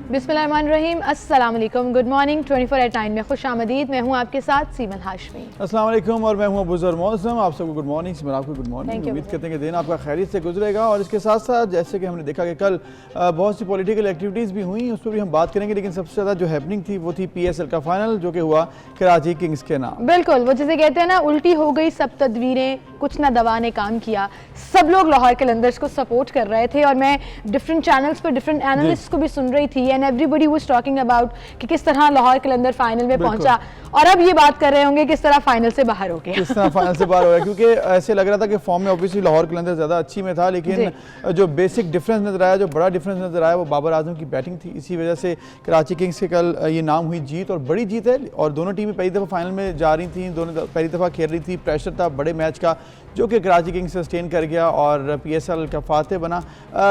बिस्मिल्लाहिर्रहमानिर्रहीम, अस्सलाम वालेकुम, गुड मॉर्निंग। 24/9 में खुश आमदीद। मैं हूँ आपके साथ सीमन हाशमी। अस्सलाम वालेकुम और मैं हूँ अबूज़र मौसम। आप सबको गुड मॉर्निंग। सीमन आपको गुड मॉर्निंग। उम्मीद करते हैं कि दिन आपका खैरियत से गुजरेगा। और इसके साथ साथ जैसे कि हमने देखा कि कल बहुत सी पॉलिटिकल एक्टिविटीज़ भी हुई, उस पर भी हम बात करेंगे। लेकिन सबसे ज़्यादा जो हैपनिंग थी वो थी PSL का फाइनल, जो कि हुआ कराची किंग्स के नाम। बिल्कुल, वो जिसे कहते हैं ना, उल्टी हो गई सब तदवीरें, कुछ ना दवा ने काम किया। सब लोग लाहौर कलंदर्स को सपोर्ट कर रहे थे और मैं डिफरेंट चैनल्स पर डिफरेंट एनालिस्ट को भी सुन रही थी and everybody was talking about कि किस तरह लाहौर कलंदर फाइनल में पहुंचा। और अब ये बात कर रहे होंगे किस तरह फाइनल से बाहर हो गया। किस तरह फाइनल से बाहर हो गया, क्योंकि ऐसे लग रहा था कि फॉर्म में ऑब्वियसली लाहौर कलंदर ज़्यादा अच्छी में था, लेकिन जो बेसिक डिफरेंस नजर आया, जो बड़ा डिफरेंस नजर आया, वो बाबर आजम की बैटिंग थी। इसी वजह से कराची किंग्स के कल ये नाम हुई जीत, और बड़ी जीत है। और दोनों टीमें पहली दफ़ा फाइनल में जा रही थी, दोनों पहली दफ़ा खेल रही थी। प्रेशर था बड़े मैच का, जो कि कराची किंग्स सस्टेन कर गया और PSL का फाते बना।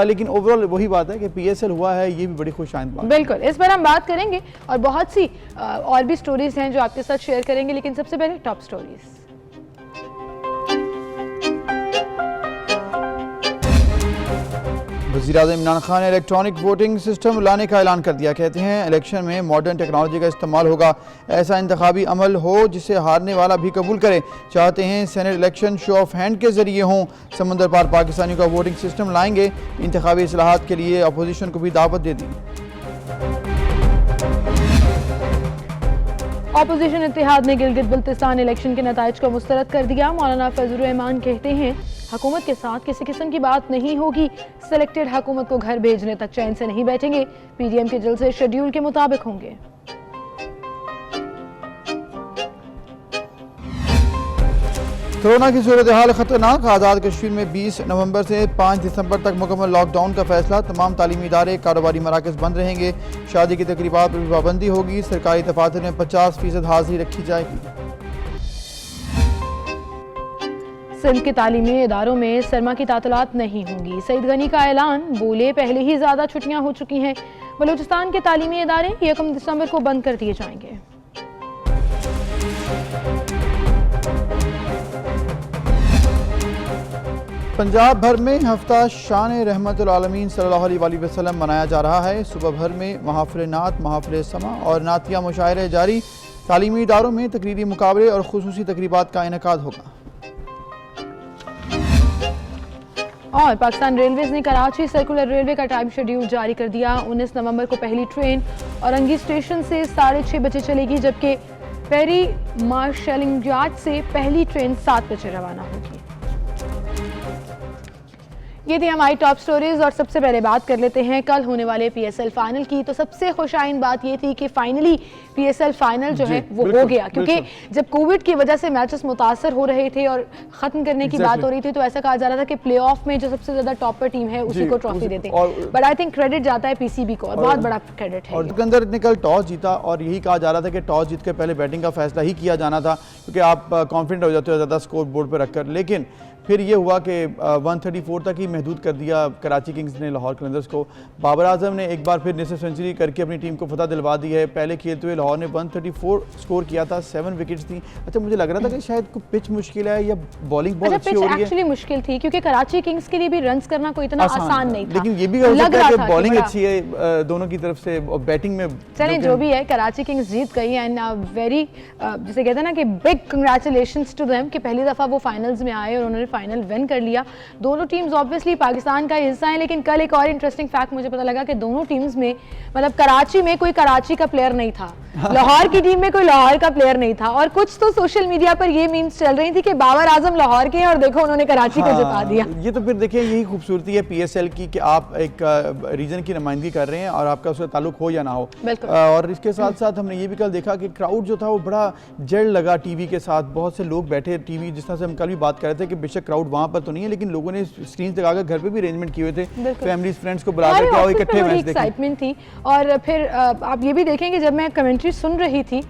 लेकिन ओवरऑल वही बात है कि PSL हुआ है, ये भी बड़ी खुशाइंद बात। बिल्कुल, इस पर हम बात करेंगे और बहुत सी और भी स्टोरीज हैं जो आपके साथ शेयर करेंगे। लेकिन सबसे पहले टॉप स्टोरीज। वज़ीर-ए-आज़म इमरान खान ने इलेक्ट्रॉनिक वोटिंग सिस्टम लाने का ऐलान कर दिया। कहते हैं इलेक्शन में मॉडर्न टेक्नोलॉजी का इस्तेमाल होगा, ऐसा इंतखाबी अमल हो जिसे हारने वाला भी कबूल करे। चाहते हैं senate election show off hand के जरिए हों। समंदर पार पाकिस्तानियों का वोटिंग सिस्टम लाएंगे। इंतखाबी इस्लाहात के लिए अपोजिशन को भी दावत दे दी। अपोजिशन इत्तेहाद ने गिलगित बल्तिस्तान इलेक्शन के नताइज को मुस्तरद कर दिया। मौलाना फजलुर रहमान कहते हैं हुकूमत के साथ किसी किस्म की बात नहीं होगी। सिलेक्टेड हुकूमत को घर भेजने तक चैन से नहीं बैठेंगे। PDM के जलसे शेड्यूल के मुताबिक होंगे। कोरोना की सूरत हाल खतरनाक। आज़ाद कश्मीर में 20 नवंबर से 5 दिसंबर तक मुकम्मल लॉकडाउन का फैसला। तमाम तालीमी इदारे, कारोबारी मराकज़ बंद रहेंगे। शादी की तकरीबात पर भी पाबंदी होगी। सरकारी दफातर में 50% हाजिरी रखी जाएगी। सिंध के तालीमी इदारों में सरमा की तातलात नहीं होंगी। सईद गनी का ऐलान, बोले पहले ही ज़्यादा छुट्टियां हो चुकी हैं। बलूचिस्तान के तालीमी इदारे 1 दिसंबर को बंद कर दिए जाएंगे। पंजाब भर में हफ्ता शान रहमतुल आलमीन सल्लल्लाहु अलैहि वसल्लम मनाया जा रहा है। सुबह भर में महफिल नात, महफिल समा और नातिया मुशायरे जारी। तालीमी इदारों में तकरीरी मुकाबले और खुसूसी तकरीबात का इनेकाद होगा। और पाकिस्तान रेलवेज ने कराची सर्कुलर रेलवे का टाइम शेड्यूल जारी कर दिया। 19 नवंबर को पहली ट्रेन औरंगी स्टेशन से 6:30 बजे चलेगी, जबकि पेरी मार्शलिंग यार्ड से पहली ट्रेन 7 बजे रवाना होगी। ये थी हमारी टॉप स्टोरीज। और सबसे पहले बात कर लेते हैं कल होने वाले PSL फाइनल की। तो सबसे खुशाइन बात ये थी कि फाइनली PSL फाइनल जो है वो हो गया, क्योंकि जब कोविड की वजह से मैचेस मुतासर हो रहे थे और खत्म करने की बात हो रही थी, तो ऐसा कहा जा रहा था कि प्लेऑफ में जो सबसे ज्यादा टॉपर टीम है उसी को ट्रॉफी देते हैं। बट आई थिंक क्रेडिट जाता है PCB को, और बहुत बड़ा क्रेडिट है। और सिकंदर ने कल टॉस जीता और यही कहा जा रहा था कि टॉस जीत के पहले बैटिंग का फैसला ही किया जाना था, क्योंकि आप कॉन्फिडेंट हो जाते हो ज़्यादा स्कोर बोर्ड पर रखकर। लेकिन फिर ये हुआ कि 134 तक ही महदूद कर दिया कराची किंग्स ने लाहौर कलंदर्स को। बाबर आजम ने एक बार फिर निसफ सेंचुरी करके अपनी टीम को फतह दिलवा दी है। पहले खेलते हुए लाहौर ने 134 स्कोर किया था, 7 विकेट्स थी। अच्छा, मुझे लग रहा था कि शायद कुछ पिच मुश्किल है या बॉलिंग बहुत अच्छी हो रही है। एक्चुअली मुश्किल थी, क्योंकि कराची किंग्स के लिए भी रन्स करना कोई इतना आसान नहीं था। लेकिन ये भी हो सकता है कि बॉलिंग अच्छी है दोनों की तरफ से, और बैटिंग में चलें जो भी है, कराची किंग्स जीत गई। एंड वेरी जिसे कहते हैं ना कि बिग कंग्रेचुलेशंस टू देम कि पहली दफ़ा वो फाइनल्स में आए और उन्होंने फाइनल विन कर लिया। दोनों टीम्स ऑब्वियसली पाकिस्तान का हिस्सा हैं, लेकिन कल एक और इंटरेस्टिंग फैक्ट मुझे पता लगा कि दोनों टीम्स में, मतलब कराची में कोई कराची का प्लेयर नहीं था, लाहौर की टीम में कोई लाहौर का प्लेयर नहीं था। और कुछ तो सोशल मीडिया पर ये मीम्स चल रही थी कि बाबर आजम लाहौर के हैं और देखो उन्होंने कराची को जिता दिया। ये तो फिर देखिए यही खूबसूरती है PSL की कि आप एक रीजन की नुमाइंदगी कर रहे हैं और आपका उसका ताल्लुक हो या ना हो। और इसके साथ साथ हमने ये भी कल देखा कि क्राउड जो था वो बड़ा जड़ लगा टीवी के साथ। बहुत से लोग बैठे टीवी, जिस तरह से हम कल भी बात कर रहे थे कि बेशक क्राउड वहाँ पर तो नहीं है, लेकिन लोगों ने स्क्रीन लगाकर घर पे भी अरेंजमेंट किए हुए थे, फैमिलीज फ्रेंड्स को बुला करके आओ इकट्ठे मैच देखें। एक्साइटमेंट थी। और फिर आप ये भी देखेंगे, जब मैं कमेंट्री सुन रही थी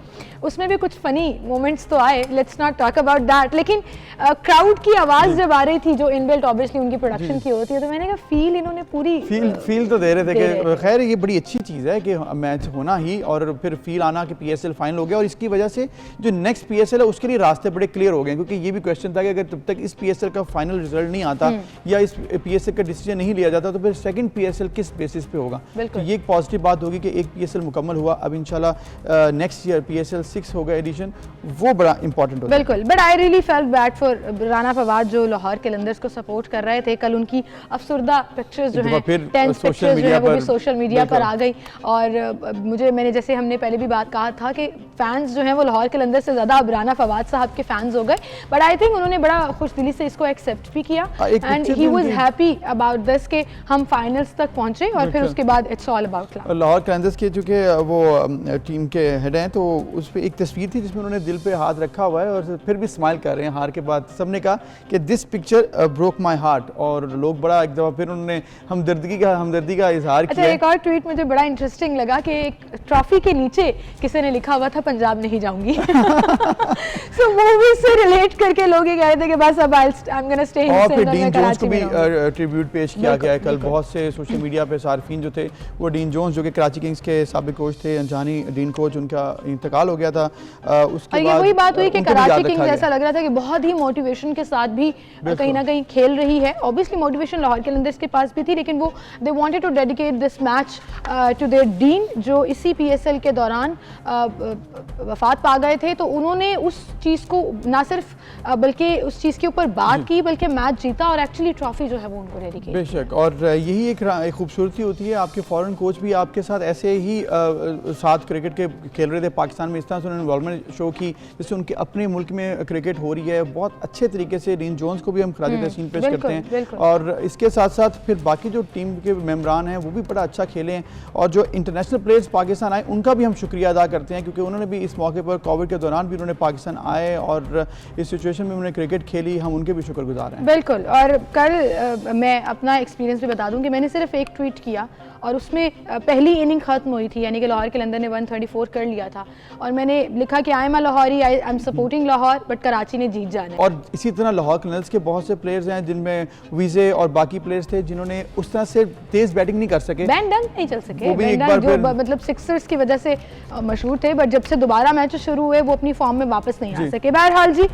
उसमें भी कुछ फनी मोमेंट्स तो आए, let's not talk about that. लेकिन क्राउड की आवाज जब आ रही थी जो इनबिल्ट ऑब्वियसली उनकी प्रोडक्शन की होती है, तो मैंने कहा फील इन्होंने पूरी फील तो दे रहे थे कि खैर ये बड़ी अच्छी चीज़ है कि मैच होना ही और फिर फील आना कि PSL फाइनल हो गया, और इसकी वजह से जो नेक्स्ट PSL है उसके लिए रास्ते बड़े क्लियर हो गए, क्योंकि ये भी क्वेश्चन था कि अगर तब तक इस PSL का फाइनल रिजल्ट नहीं आता या इस PSL का डिसीजन नहीं लिया जाता तो फिर सेकंड PSL किस बेसिस पे होगा। तो ये एक पॉजिटिव बात होगी कि एक PSL मुकम्मल हुआ, अब इंशाल्लाह नेक्स्ट ईयर PSL 6 होगा एडिशन, वो बड़ा इंपॉर्टेंट होगा। बिल्कुल, but I really felt bad for Rana Fawad जो लाहौर कलंदर्स को सपोर्ट कर रहे थे। कल उनकी अफसरदा पिक्चर्स जो हैं, टेंस पिक्चर्स जो है वो भी सोशल मीडिया पर आ गई, और मैंने जैसे हमने पहले भी बात कहा था कि फैंस जो हैं वो लाहौर कलंदर्स से ज़्यादा अब राना फवाद साहब के फैंस हो गए, बट आई थिंक उन्होंने बड़ा खुश दिली से इसको एक्सेप्ट भी किया and he was happy about this कि हम फाइनल्स तक पहुंचे, और फिर उसके बाद it's all about love. Lahore Qalandars के चूँकि वो टीम के हेड हैं, तो उस पर एक तस्वीर थी जिसमें उन्होंने दिल पे हाथ रखा हुआ है और फिर भी स्माइल कर रहे हैं हार के बाद। सबने कहा कि this picture broke my heart, और लोग बड़ा एक दफ़ा फिर उन्होंने हमदर्दी का इजहार किया। एक और ट्वीट मुझे बड़ा इंटरेस्टिंग लगा कि एक ट्रॉफी के नीचे किसी ने लिखा हुआ था पंजाब नहीं जाऊंगी। सो मूवी से रिलेट करके लोग ये कह रहे थे कि बस अब I am gonna stay in और फिर कराची डीन जोन्स को भी में ट्रिब्यूट पेश किया गया है। कल बहुत से सोशल मीडिया पे सार्फिन जो थे वो डीन जोन्स जो कि कराची किंग्स के साबिक कोच थे, अनजानी डीन कोच, उनका इंतकाल हो गया था। उसके बाद वही बात हुई कि कराची किंग्स ऐसा लग रहा था कि बहुत ही मोटिवेशन के साथ भी कहीं ना कहीं खेल रही है। ऑब्वियसली मोटिवेशन लाहौर कलंदर्स के पास भी थी, लेकिन वो they wanted to dedicate this match to their dean जो इसी PSL के दौरान वफात पा गए थे। तो उन्होंने उस चीज़ को ना सिर्फ बल्कि उस चीज़ के ऊपर बात की, बल्कि मैच जीता और एक्चुअली ट्रॉफी जो है वो उनको डेडिकेट। बेशक, और यही एक खूबसूरती होती है। आपके फॉरेन कोच भी आपके साथ ऐसे ही साथ क्रिकेट के खेल रहे थे पाकिस्तान में, इस तरह से उन्होंने इन्वॉल्वमेंट शो की जैसे उनके अपने मुल्क में क्रिकेट हो रही है। बहुत अच्छे तरीके से डीन जोन्स को भी हम खराज तहसीन पेश करते हैं, और इसके साथ साथ फिर बाकी जो टीम के मेंबरान हैं वो भी बड़ा अच्छा खेले हैं, और जो इंटरनेशनल प्लेयर्स पाकिस्तान आए उनका भी हम शुक्रिया अदा करते हैं, क्योंकि उन्होंने भी इस मौके पर कोविड के दौरान भी उन्होंने पाकिस्तान आए और इस सिचुएशन में उन्होंने क्रिकेट खेली, हम उनके भी शुक्रगुजार हैं। बिल्कुल, और कल मैं अपना एक्सपीरियंस भी बता दूं कि मैंने सिर्फ एक ट्वीट किया और उसमें पहली इनिंग खत्म हुई थी, यानी कि लाहौर कलंदर ने 134 कर लिया था, और मैंने लिखा कि I am a Lahori, I am supporting Lahore, but Karachi ने जीत जाना है। और इसी तरह लाहौर कलंदर्स के बहुत से प्लेयर्स हैं जिनमें वीजे और बाकी प्लेयर्स थे जिन्होंने उस तरह से तेज बैटिंग नहीं कर सके, बैन डंग नहीं चल सके, बैन डंग जो मतलब सिक्सर्स की वजह से मशहूर थे, बट जब से दोबारा मैच शुरू हुए वो अपनी फॉर्म में वापस नहीं आ सके। बहरहाल जी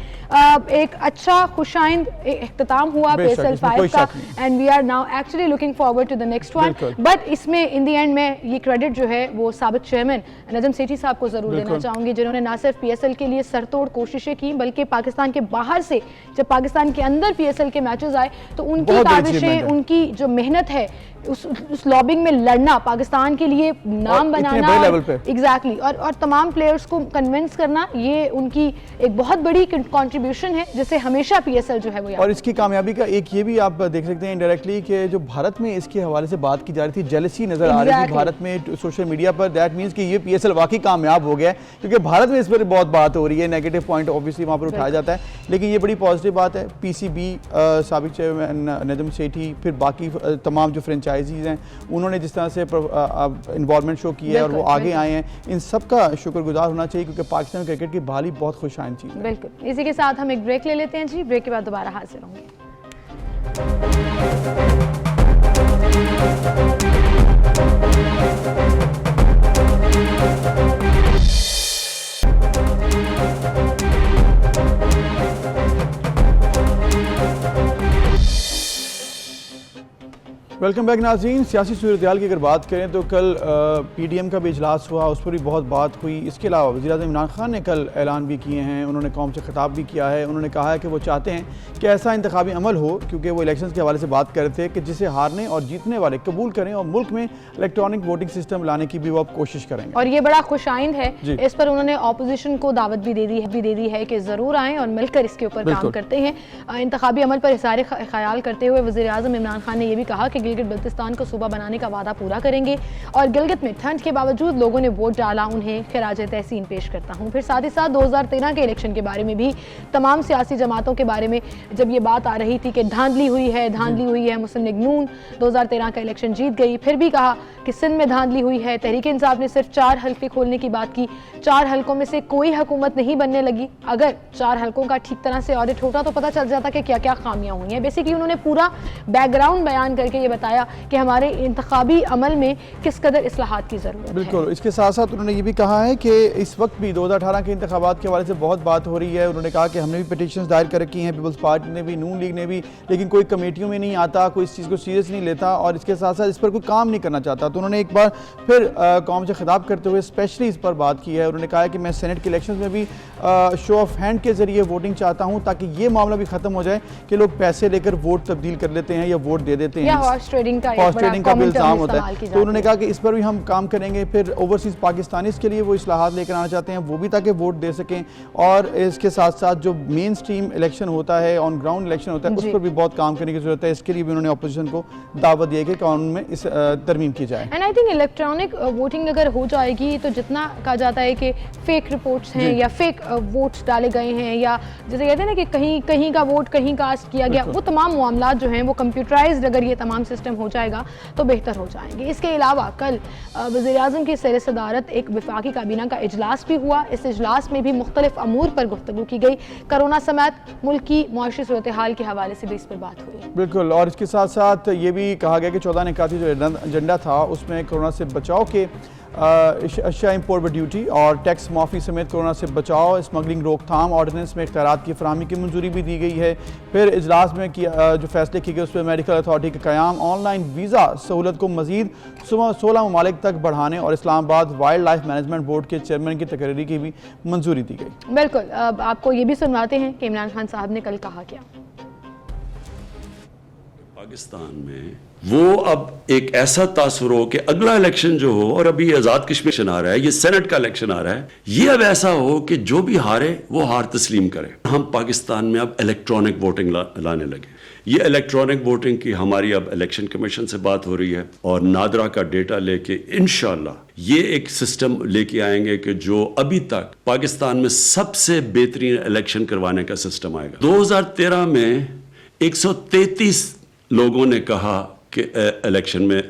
एक अच्छा खुशाइंद इख्तिताम हुआ PSL 5 का, and we are now actually looking forward to the next one. But इसमें इन द एंड में ये क्रेडिट जो है वो साबिक चेयरमैन नजम सेठी साहब को जरूर देना चाहूंगी, जिन्होंने ना सिर्फ PSL के लिए सरतोड़ कोशिशें की, बल्कि पाकिस्तान के बाहर से जब पाकिस्तान के अंदर PSL के मैचेस आए तो उनकी काविशें, उनकी जो मेहनत है उस लॉबिंग में लड़ना, पाकिस्तान के लिए नाम बनाना, एग्जैक्टली, और तमाम प्लेयर्स को कन्विंस करना, ये उनकी एक बहुत बड़ी कंट्रीब्यूशन है जिसे हमेशा PSL जो है वो। और इसकी कामयाबी का एक ये भी आप देख सकते हैं इनडायरेक्टली कि जो भारत में इसके हवाले से बात की जा रही थी, जेलसी नजर आ रही थी भारत में सोशल मीडिया पर, दैट मीन्स कि ये PSL वाकई कामयाब हो गया है, क्योंकि भारत में इस पर बहुत बात हो रही है, नेगेटिव पॉइंट ऑब्वियसली वहाँ पर उठाया जाता है, लेकिन ये बड़ी पॉजिटिव बात है। PCB साबिक चेयरमैन नजम सेठी, फिर बाकी तमाम जो फ्रेंचाइजीज हैं उन्होंने जिस तरह से इन्वॉल्वमेंट शो किया है और वो आगे आए हैं, इन सब का शुक्रगुजार होना चाहिए, क्योंकि पाकिस्तान क्रिकेट की बहाली बहुत खुशहाल चीज़ है। बिल्कुल, इसी के साथ हम एक ब्रेक ले लेते हैं जी, ब्रेक के बाद दोबारा हाजिर होंगे। वेलकम बैक नाज़रीन। सियासी सूरत-ए-हाल की अगर बात करें तो कल PDM का भी इजलास हुआ, उस पर भी बहुत बात हुई। इसके अलावा वज़ीर-ए-आज़म इमरान खान ने कल ऐलान भी किए हैं, उन्होंने कौम से खिताब भी किया है। उन्होंने कहा है कि वो चाहते हैं कि ऐसा इंतखाबी अमल हो, क्योंकि वो इलेक्शन के हवाले से बात कर रहे थे कि जिसे हारने और जीतने वाले कबूल करें, और मुल्क में इलेक्ट्रॉनिक वोटिंग सिस्टम लाने की भी वो अब कोशिश करेंगे, और ये बड़ा खुशाइंद है। इस पर उन्होंने अपोजिशन को दावत भी दे दी है कि ज़रूर आएँ और मिलकर इसके ऊपर काम करते हैं। इंतखाबी अमल पर इज़हार ख्याल करते हुए वज़ीर-ए-आज़म इमरान खान ने यह भी कहा कि गिलगित बल्तिस्तान को सूबा बनाने का वादा पूरा करेंगे और गिलगित में ठंड के बावजूद लोगों ने वोट डाला, उन्हें खिराज तहसीन पेश करता हूँ। फिर साथ ही साथ 2013 के इलेक्शन के बारे में भी तमाम सियासी जमातों के बारे में जब ये बात आ रही थी कि धांधली हुई है, मुस्लिम लीग नून 2013 का इलेक्शन जीत गई, फिर भी कहा कि सिंध में धांधली हुई है। तहरीक इंसाफ ने सिर्फ 4 हल्के खोलने की बात की, 4 हल्कों में से कोई हुकूमत नहीं बनने लगी। अगर 4 हल्कों का ठीक तरह से ऑडिट होता तो पता चल जाता कि क्या क्या खामियां हुई हैं। बेसिकली उन्होंने पूरा बैकग्राउंड बयान करके ये बताया कि हमारे इंतखाबी अमल में किस कदर इस्लाहात की ज़रूरत है। बिल्कुल, इसके साथ साथ उन्होंने ये भी कहा है कि इस वक्त भी 2018 के इंतखाबात के हवाले से बहुत बात हो रही है। उन्होंने कहा कि हमने भी पिटीशंस दायर कर रखी हैं, पीपल्स पार्टी ने भी, नून लीग ने भी, लेकिन कोई कमेटियों में नहीं आता, कोई इस चीज़ को सीरियस नहीं लेता और इसके साथ साथ इस पर कोई काम नहीं करना चाहता। तो उन्होंने एक बार फिर कौम से खिताब करते हुए स्पेशली इस पर बात की है। उन्होंने कहा है कि मैं सेनेट के इलेक्शन में भी शो ऑफ हैंड के जरिए वोटिंग चाहता हूँ ताकि ये मामला भी खत्म हो जाए कि लोग पैसे लेकर वोट तब्दील कर लेते हैं या वोट दे देते हैं, हॉर्स ट्रेडिंग का भी इल्ज़ाम होता है। तो उन्होंने कहा कि इस पर भी हम काम करेंगे। फिर ओवरसीज़ पाकिस्तानीज़ के लिए वो इस्लाहात लेकर आना चाहते हैं, वो भी ताकि वोट दे सकें। और इसके साथ साथ जो मेन स्ट्रीम इलेक्शन होता है, ऑन ग्राउंड इलेक्शन होता है, उस पर भी बहुत काम करने की जरूरत है। इसके लिए भी उन्होंने अपोजिशन को दावत दी है कि कानून में इस तरमीम की जाए। And I think electronic voting अगर हो जाएगी तो जितना कहा जाता है कि फेक रिपोर्ट्स हैं या फेक वोट्स डाले गए हैं या जैसे कहते हैं ना कि कहीं का वोट कहीं कास्ट किया गया, वो तमाम मामला जो हैं वो कंप्यूटराइज्ड अगर ये तमाम सिस्टम हो जाएगा तो बेहतर हो जाएंगे। इसके अलावा कल वज़ीर-ए-आज़म की सैर सदारत एक वफाकी काबीना का इजलास भी हुआ। इस इजलास में भी मुख्तलिफ अमूर पर गुफ्तगू की गई। कोरोना समेत मुल्क की मुआशी सूरत हाल के हवाले से भी इस पर बात हुई। बिल्कुल, और इसके साथ साथ ये भी कहा गया कि 14 निकाती जो एजेंडा था उसमें कोरोना से बचाव के अशिया इम्पोर्ट पर ड्यूटी और टैक्स माफ़ी समेत कोरोना से बचाव, स्मगलिंग रोकथाम ऑर्डिनेंस में इख्तियारात की फराहमी की मंजूरी भी दी गई है। फिर इजलास में जो फैसले किए गए उस पर मेडिकल अथॉरिटी का क़याम, ऑनलाइन वीज़ा सहूलत को मज़ीद 16 ममालिक तक बढ़ाने और Islamabad wild life management board के चेयरमैन की तकरीरी की भी मंजूरी दी गई। बिल्कुल, अब आपको ये भी सुनवाते हैं कि इमरान खान साहब ने कल कहा क्या। पाकिस्तान में वो अब एक ऐसा तासुर हो कि अगला इलेक्शन जो हो, और अभी आज़ाद कश्मीर आ रहा है, ये सेनेट का इलेक्शन आ रहा है, ये अब ऐसा हो कि जो भी हारे वो हार तस्लीम करे। हम पाकिस्तान में अब इलेक्ट्रॉनिक वोटिंग लाने लगे। ये इलेक्ट्रॉनिक वोटिंग की हमारी अब इलेक्शन कमीशन से बात हो रही है और नादरा का डेटा लेके इंशाल्लाह ये एक सिस्टम लेके आएंगे कि जो अभी तक पाकिस्तान में सबसे बेहतरीन इलेक्शन करवाने का सिस्टम आएगा। 2013 में 133 लोगों ने कहा कि इलेक्शन में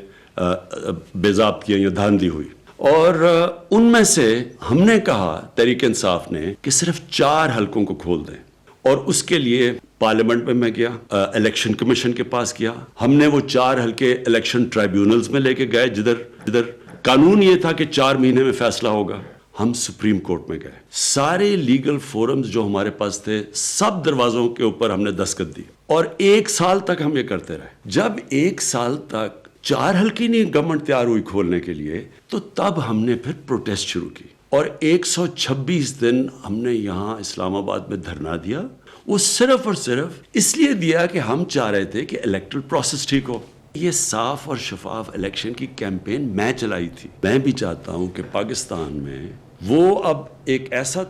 बेज़ाब्तियां या धांधली हुई और उनमें से हमने कहा, तहरीक इंसाफ ने, कि सिर्फ 4 हलकों को खोल दें और उसके लिए पार्लियामेंट में मैं गया, इलेक्शन कमीशन के पास गया। हमने वो 4 हलके इलेक्शन ट्राइब्यूनल्स में लेके गए जिधर कानून ये था कि 4 महीने में फैसला होगा। हम सुप्रीम कोर्ट में गए, सारे लीगल फोरम्स जो हमारे पास थे सब दरवाजों के ऊपर हमने दस्तखत दी और 1 साल तक हम ये करते रहे। जब 1 साल तक 4 हल्की नहीं गवर्नमेंट तैयार हुई खोलने के लिए, तो तब हमने फिर प्रोटेस्ट शुरू की और 126 दिन हमने यहाँ इस्लामाबाद में धरना दिया। वो सिर्फ और सिर्फ इसलिए दिया कि हम चाह रहे थे कि इलेक्टोरल प्रोसेस ठीक हो। ये साफ और शफाफ इलेक्शन की कैंपेन मैं चलाई थी। मैं भी चाहता हूँ कि पाकिस्तान में वो अब एक ऐसा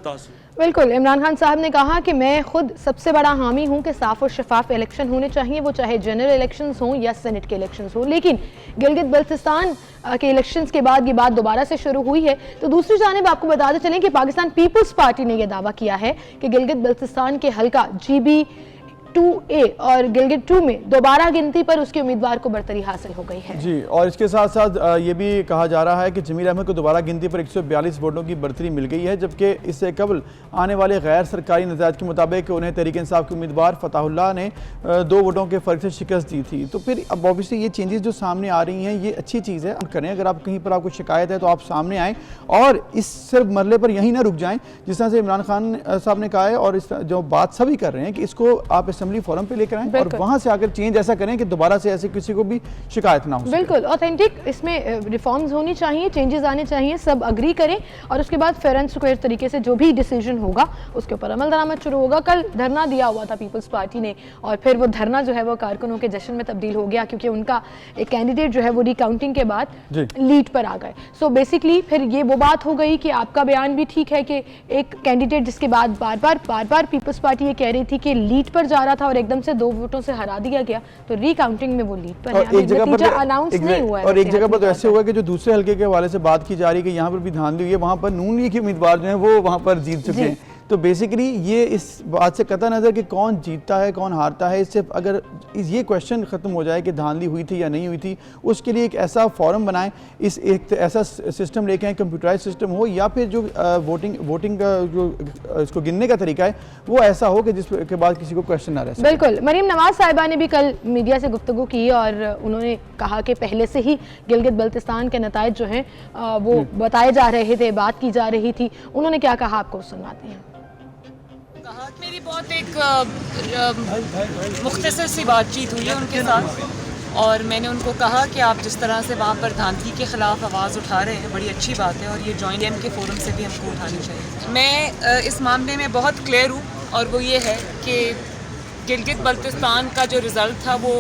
बिल्कुल, इमरान खान साहब ने कहा कि मैं खुद सबसे बड़ा हामी हूं कि साफ और शफाफ इलेक्शन होने चाहिए, वो चाहे जनरल इलेक्शंस हों या सेनेट के इलेक्शंस हों। लेकिन गिलगित बल्तिस्तान के इलेक्शंस के बाद ये बात दोबारा से शुरू हुई है। तो दूसरी जानिब आपको बताते चलें कि पाकिस्तान पीपल्स पार्टी ने यह दावा किया है कि गिलगित बल्तिस्तान के हल्का GB 2A और गिलगित 2 में दोबारा गिनती पर उसके उम्मीदवार को बरतरी हासिल हो गई है। जी, और इसके साथ साथ ये भी कहा जा रहा है कि जमील अहमद को दोबारा गिनती पर 142 वोटों की बरतरी मिल गई है, जबकि इससे कबल आने वाले गैर सरकारी नतायज के मुताबिक उन्हें तहरीक इंसाफ के उम्मीदवार फताहुल्लाह ने 2 वोटों के फ़र्क से शिकस्त दी थी। तो फिर अब ऑब्वियसली ये चेंजेस जो सामने आ रही हैं ये अच्छी चीज़ है, करें। अगर आप कहीं पर आपको शिकायत है तो आप सामने आएँ और इस सिर्फ मरले पर यहीं ना रुक जाएँ, जिस तरह से इमरान खान साहब ने कहा है और इस जो बात सभी कर रहे हैं कि इसको आप असेंबली फोरम पे लेकर आएं और वहां से आकर चेंज ऐसा करें कि दोबारा से ऐसे किसी को भी शिकायत ना हो। बिल्कुल ऑथेंटिक इसमें रिफॉर्म्स होनी चाहिए, चेंजेस आने चाहिए, सब अग्री करें और उसके बाद फेयर एंड स्क्वायर तरीके से जो भी डिसीजन होगा उसके ऊपर अमल दरामद शुरू होगा। कल धरना दिया हुआ था पीपल्स पार्टी ने और फिर वो धरना जो है वो कारकुनों के जश्न में तब्दील हो गया क्योंकि उनका एक कैंडिडेट जो है वो रिकाउंटिंग के बाद लीड पर आ गए। सो बेसिकली फिर ये वो बात हो गई कि आपका बयान भी ठीक है कि एक कैंडिडेट जिसके बाद बार बार पीपल्स पार्टी ये कह रही थी कि लीड पर जा रहा था और एकदम से 2 वोटों से हरा दिया गया, तो रीकाउंटिंग में वो लीड पर है। और एक जगह पर अनाउंस नहीं हुआ है, और एक जगह पर तो ऐसे हुआ कि जो दूसरे हल्के के हवाले से बात की जा रही है कि यहाँ पर भी धांधली हुई है, वहाँ पर नून लीग के उम्मीदवार जो हैं वो वहाँ पर जीत चुके हैं। तो बेसिकली ये इस बात से कतई नज़र कि कौन जीतता है कौन हारता है, इससे अगर ये क्वेश्चन ख़त्म हो जाए कि धांधली हुई थी या नहीं हुई थी, उसके लिए एक ऐसा फॉर्म बनाएं, इस एक ऐसा सिस्टम लेके आए, कंप्यूटराइज सिस्टम हो, या फिर जो वोटिंग का जो इसको गिनने का तरीका है वो ऐसा हो कि जिसके बाद किसी को क्वेश्चन ना रह सके। बिल्कुल, मरीम नवाज साहिबा ने भी कल मीडिया से गुफ्तगू की और उन्होंने कहा कि पहले से ही गिलगित बल्तिस्तान के नताइज जो हैं वो बताए जा रहे थे, बात की जा रही थी। उन्होंने क्या कहा आपको सुनवाते हैं। कहा मेरी बहुत एक मुख्तसर सी बातचीत हुई है उनके साथ और मैंने उनको कहा कि आप जिस तरह से वहाँ पर धांधली के ख़िलाफ़ आवाज़ उठा रहे हैं बड़ी अच्छी बात है और ये जॉइंट एम के फोरम से भी हमको उठानी चाहिए। मैं इस मामले में बहुत क्लियर हूँ और वो ये है कि गिलगित बल्तिस्तान का जो रिज़ल्ट था वो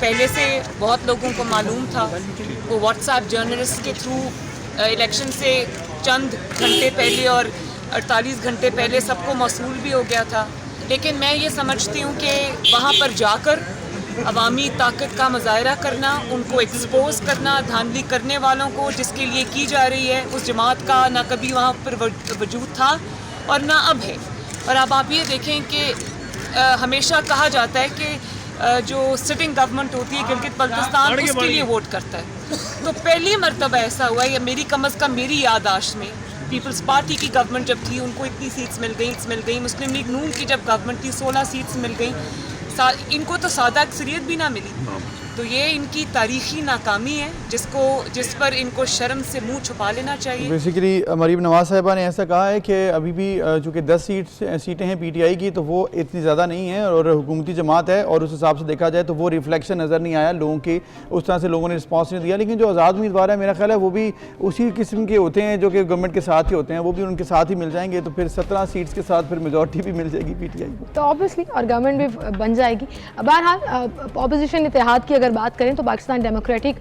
पहले से बहुत लोगों को मालूम था। वो व्हाट्सएप जर्नलिस्ट के थ्रू इलेक्शन से चंद घंटे पहले और 48 घंटे पहले सबको मौसूल भी हो गया था। लेकिन मैं ये समझती हूँ कि वहाँ पर जाकर अवामी ताकत का मुजाहरा करना, उनको एक्सपोज करना, धांधली करने वालों को जिसके लिए की जा रही है, उस जमात का ना कभी वहाँ पर वजूद था और ना अब है। और अब आप ये देखें कि हमेशा कहा जाता है कि जो सिटिंग गवर्नमेंट होती है गिलगित बल्तिस्तान उसके लिए वोट करता है। तो पहली मरतबा ऐसा हुआ है, मेरी कम अज़ कम मेरी याददाश्त में, पीपल्स पार्टी की गवर्नमेंट जब थी उनको इतनी सीट्स मिल गई, मुस्लिम लीग नून की जब गवर्नमेंट थी 16 सीट्स मिल गई, इनको तो सादा अक्सरियत भी ना मिली। तो ये इनकी तारीखी नाकामी है जिस पर इनको शर्म से मुंह छुपा लेना चाहिए। बेसिकली मरीम नवाज साहिबा ने ऐसा कहा है कि अभी भी चूँकि 10 सीटें हैं पीटीआई की, तो वो इतनी ज़्यादा नहीं है और हुकूमती जमात है, और उस हिसाब से देखा जाए तो वो रिफ्लेक्शन नज़र नहीं आया लोगों के, उस तरह से लोगों ने रिस्पॉन्स नहीं दिया। लेकिन जो आज़ाद उम्मीदवार है मेरा ख्याल है वो भी उसी किस्म के होते हैं जो कि गवर्नमेंट के साथ ही होते हैं, वो भी उनके साथ ही मिल जाएंगे, तो फिर 17 सीट्स के साथ फिर मेजॉरिटी भी मिल जाएगी पीटीआई को, तो ऑब्वियसली और गवर्नमेंट भी बन जाएगी। बहरहाल अपोजिशन इत्तेहाद की अगर बात करें तो पाकिस्तान डेमोक्रेटिक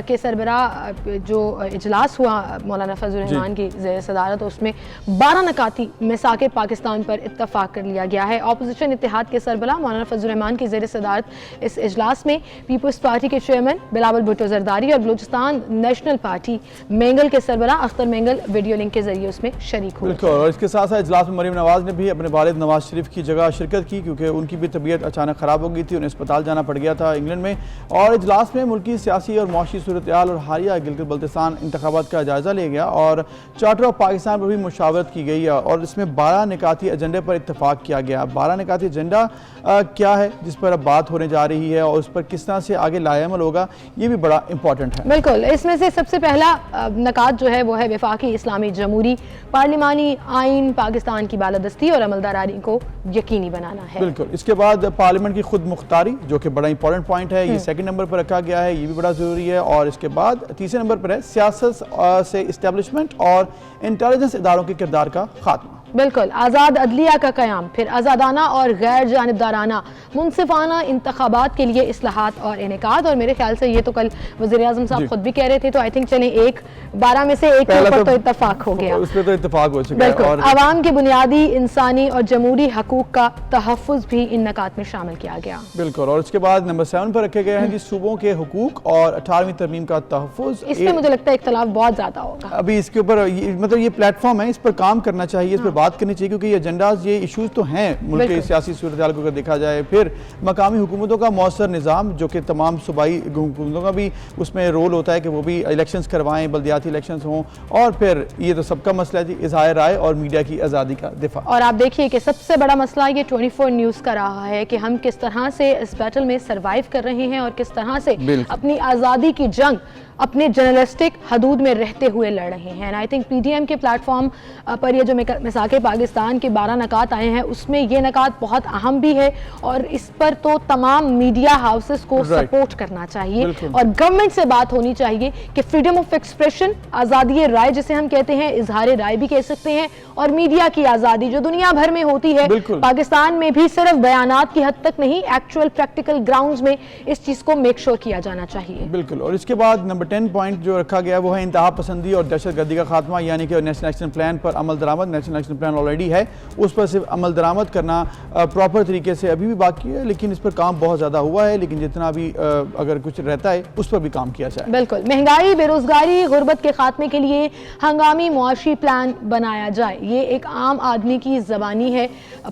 के सरबराह जो इजलास हुआ मौलाना फजल रहमान की ज़ेर सदारत, उसमें 12 नकाती मिसाके पाकिस्तान पर इत्तफाक कर लिया गया है। अपोजिशन इत्तेहाद के सरबराह मौलाना फजल रहमान की ज़ेर सदारत इस इजलास में पीपल्स पार्टी के चेयरमैन बिलावल भुट्टो जरदारी और बलूचिस्तान नेशनल पार्टी मेंगल के सरबराह अख्तर मेंगल वीडियो लिंक के जरिए उसमें शरीक हुए। बिल्कुल, और इसके साथ साथ इजलास में मरीम नवाज ने भी अपने वालिद नवाज शरीफ की जगह शिरकत की, क्योंकि उनकी भी तबीयत अचानक ख़राब हो गई थी, उन्हें अस्पताल जाना पड़ गया था इंग्लैंड में। और इजलास में मुल्की सियासी और मौशी सूरत हाल और हालिया गिलगित बल्तिस्तान इंतखाबात का जायज़ा लिया गया और चार्टर ऑफ पाकिस्तान पर भी मुशावरत की गई है और इसमें 12 निकाती एजेंडे पर इत्तफाक किया गया। 12 निकाती एजेंडा क्या है जिस पर अब बात होने जा रही है और उस पर किस तरह से आगे लाएअमल होगा, ये भी बड़ा इंपॉर्टेंट है। बिल्कुल, इसमें से सबसे पहला नकात जो है वो है वफाकी इस्लामी जमहूरी पार्लिमानी आइन पाकिस्तान की बालादस्ती और अमलदारी को यकीनी बनाना है। बिल्कुल, इसके बाद पार्लियामेंट की खुद मुख्तारी जो कि बड़ा इंपॉर्टेंट पॉइंट है, ये सेकंड नंबर पर रखा गया है, ये भी बड़ा ज़रूरी है। और इसके बाद तीसरे नंबर पर है सियासत से इस्टेब्लिशमेंट और इंटेलिजेंस इदारों के किरदार का खात्मा। बिल्कुल, आज़ाद अदलिया का क़याम, फिर आज़ादाना और गैर जानिबदाराना मुनसिफाना इंतखाबात के लिए इस्लाहात और इनेकाद। और मेरे ख्याल से ये तो कल वज़ीर आज़म साहब खुद भी कह रहे थे, तो आई थिंक चलें 12 में से एक के ऊपर तो इत्तफाक हो गया, उस पर तो इत्तफाक हो चुका है। और आवाम के बुनियादी इंसानी और जमहूरी हकूक़ का तहफ़्फ़ुज़ भी इन नकात में शामिल किया गया। बिल्कुल, और उसके बाद नंबर 7 पर रखे गए हैं कि सूबों के हुकूक और 18वीं तरमीम का तहफ़्फ़ुज़। इसमें मुझे लगता है इख्तलाफ बहुत ज़्यादा होगा। अभी इसके ऊपर मतलब ये प्लेटफॉर्म है, इस पर काम करना चाहिए, इस पर बात करनी चाहिए, क्योंकि ये एजेंडाज, ये इशूज़ तो हैं मुल्क के सियासी सूरत हाल को अगर देखा जाए। फिर मकामी हुकूमतों का मौसर निज़ाम, जो कि तमाम सूबाई हुकूमतों का भी उसमें रोल होता है कि वो भी इलेक्शंस करवाएं, बल्दियाती इलेक्शंस हों। और फिर ये तो सबका मसला है जी, इज़हार राय और मीडिया की आज़ादी का दिफा। और आप देखिए कि सबसे बड़ा मसला ये 24 न्यूज़ का रहा है कि हम किस तरह से इस बैटल में सर्वाइव कर रहे हैं और किस तरह से अपनी आज़ादी की जंग अपने जर्नलिस्टिक हदूद में रहते हुए लड़ रहे हैं। आई थिंक पीटीएम के प्लेटफॉर्म पर ये जो मिसाके पाकिस्तान के 12 नकात आए हैं, उसमें ये नकात बहुत अहम भी है और इस पर तो तमाम मीडिया हाउसेस को सपोर्ट करना चाहिए और गवर्नमेंट से बात होनी चाहिए कि फ्रीडम ऑफ एक्सप्रेशन, आज़ादी राय जिसे हम कहते हैं, इजहार राय भी कह सकते हैं, और मीडिया की आज़ादी जो दुनिया भर में होती है, पाकिस्तान में भी सिर्फ बयानात की हद तक नहीं, एक्चुअल प्रैक्टिकल ग्राउंड्स में इस चीज़ को मेक श्योर किया जाना चाहिए। बिल्कुल, और इसके बाद नंबर नंबर 10 पॉइंट जो रखा गया वो है इंतहा पसंदी और दहशतगर्दी का खात्मा, यानी कि नेशनल एक्शन प्लान पर अमल दरामद। नेशनल एक्शन प्लान ऑलरेडी है, उस पर सिर्फ अमल दरामद करना प्रॉपर तरीके से अभी भी बाकी है, लेकिन इस पर काम बहुत ज़्यादा हुआ है, लेकिन जितना भी अगर कुछ रहता है उस पर भी काम किया जाए। बिल्कुल, महंगाई, बेरोजगारी, गुर्बत के खात्मे के लिए हंगामी मुआशी प्लान बनाया जाए, ये एक आम आदमी की ज़बानी है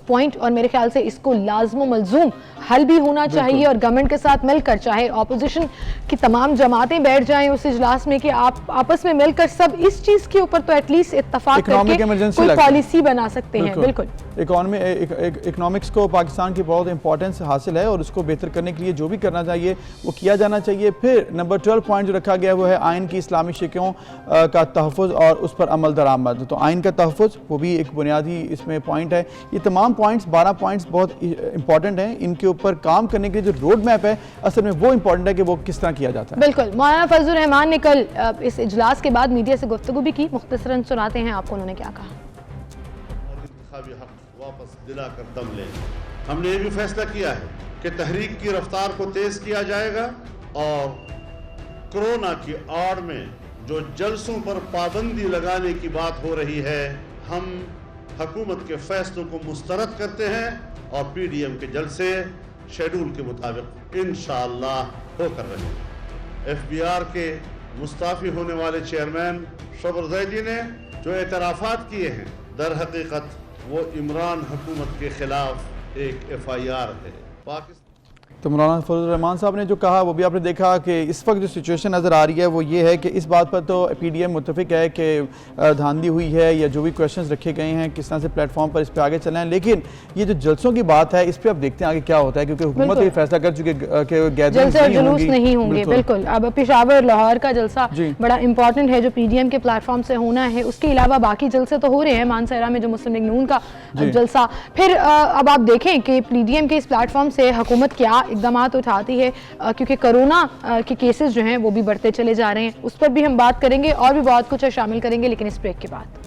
पॉइंट, और मेरे ख्याल से इसको लाज़िम मलजूम हल भी होना चाहिए और गवर्नमेंट के साथ मिलकर, चाहे ऑपोजिशन की तमाम जमातें बैठ जाएं उस इजलास में कि आप आपस में मिलकर सब इस चीज़ के ऊपर तो एटलीस्ट इत्तफाक करके कोई पॉलिसी बना सकते हैं। बिल्कुल, इकोनॉमिक्स को पाकिस्तान की बहुत इंपॉर्टेंस हासिल है और उसको बेहतर करने के लिए जो भी करना चाहिए वो किया जाना चाहिए। फिर नंबर 12 पॉइंट जो रखा गया वो है आइन की इस्लामी शिक्कों का तहफ़्फ़ुज़ और उस पर अमल दरामद। तो आइन का तहफ़्फ़ुज़ वो भी एक बुनियादी इसमें पॉइंट है। ये तमाम पॉइंट्स 12 पॉइंट्स बहुत इंपॉर्टेंट हैं, इनके ऊपर काम करने के लिए जो रोड मैप है असल में वो इंपॉर्टेंट है कि वो किस तरह किया जाता है। बिल्कुल, मौलाना फजलुर रहमान ने कल इस इजलास के बाद मीडिया से गुफ्तगू भी की, मुख्तसरन सुनाते हैं आपको उन्होंने क्या कहा। वापस दिलाकर दम लें। हमने ये भी फैसला किया है कि तहरीक की रफ्तार को तेज किया जाएगा और कोरोना की आड़ में जो जलसों पर पाबंदी लगाने की बात हो रही है, हम हुकूमत के फैसलों को मुस्तरद करते हैं और PDM के जलसे शेड्यूल के मुताबिक इंशाअल्लाह होकर रहेंगे। FBR के मुस्ताफ़ी होने वाले चेयरमैन शबर ज़ैदी ने जो एतराफ़ात किए हैं, दर हकीकत वो इमरान हुकूमत के खिलाफ एक FIR है। पाकिस्तान तो मौलाना फजलुर रहमान साहब ने जो कहा वो भी आपने देखा कि इस वक्त जो सिचुएशन नज़र आ रही है वो ये है कि इस बात पर तो PDM मुत्तफिक है कि धांधली हुई है या जो भी क्वेश्चंस रखे गए हैं किस तरह से प्लेटफॉर्म पर इस पर आगे चलें, लेकिन ये जो जलसों की बात है इस पर अब देखते हैं आगे क्या होता है, क्योंकि हुकूमत ये फैसला कर चुके कि जुलूस नहीं होंगे। बिल्कुल, अब पेशावर लाहौर का जलसा बड़ा इंपॉर्टेंट है जो PDM के प्लेटफॉर्म से होना है, उसके अलावा बाकी जलसे तो हो रहे हैं, मानसरा में जो मुस्लिम लीग नून का जलसा, फिर अब आप देखें कि PDM के इस प्लेटफॉर्म से हुकूमत क्या इक़दाम उठाती है, क्योंकि कोरोना के केसेस जो हैं वो भी बढ़ते चले जा रहे हैं, उस पर भी हम बात करेंगे और भी बहुत कुछ शामिल करेंगे, लेकिन इस ब्रेक के बाद।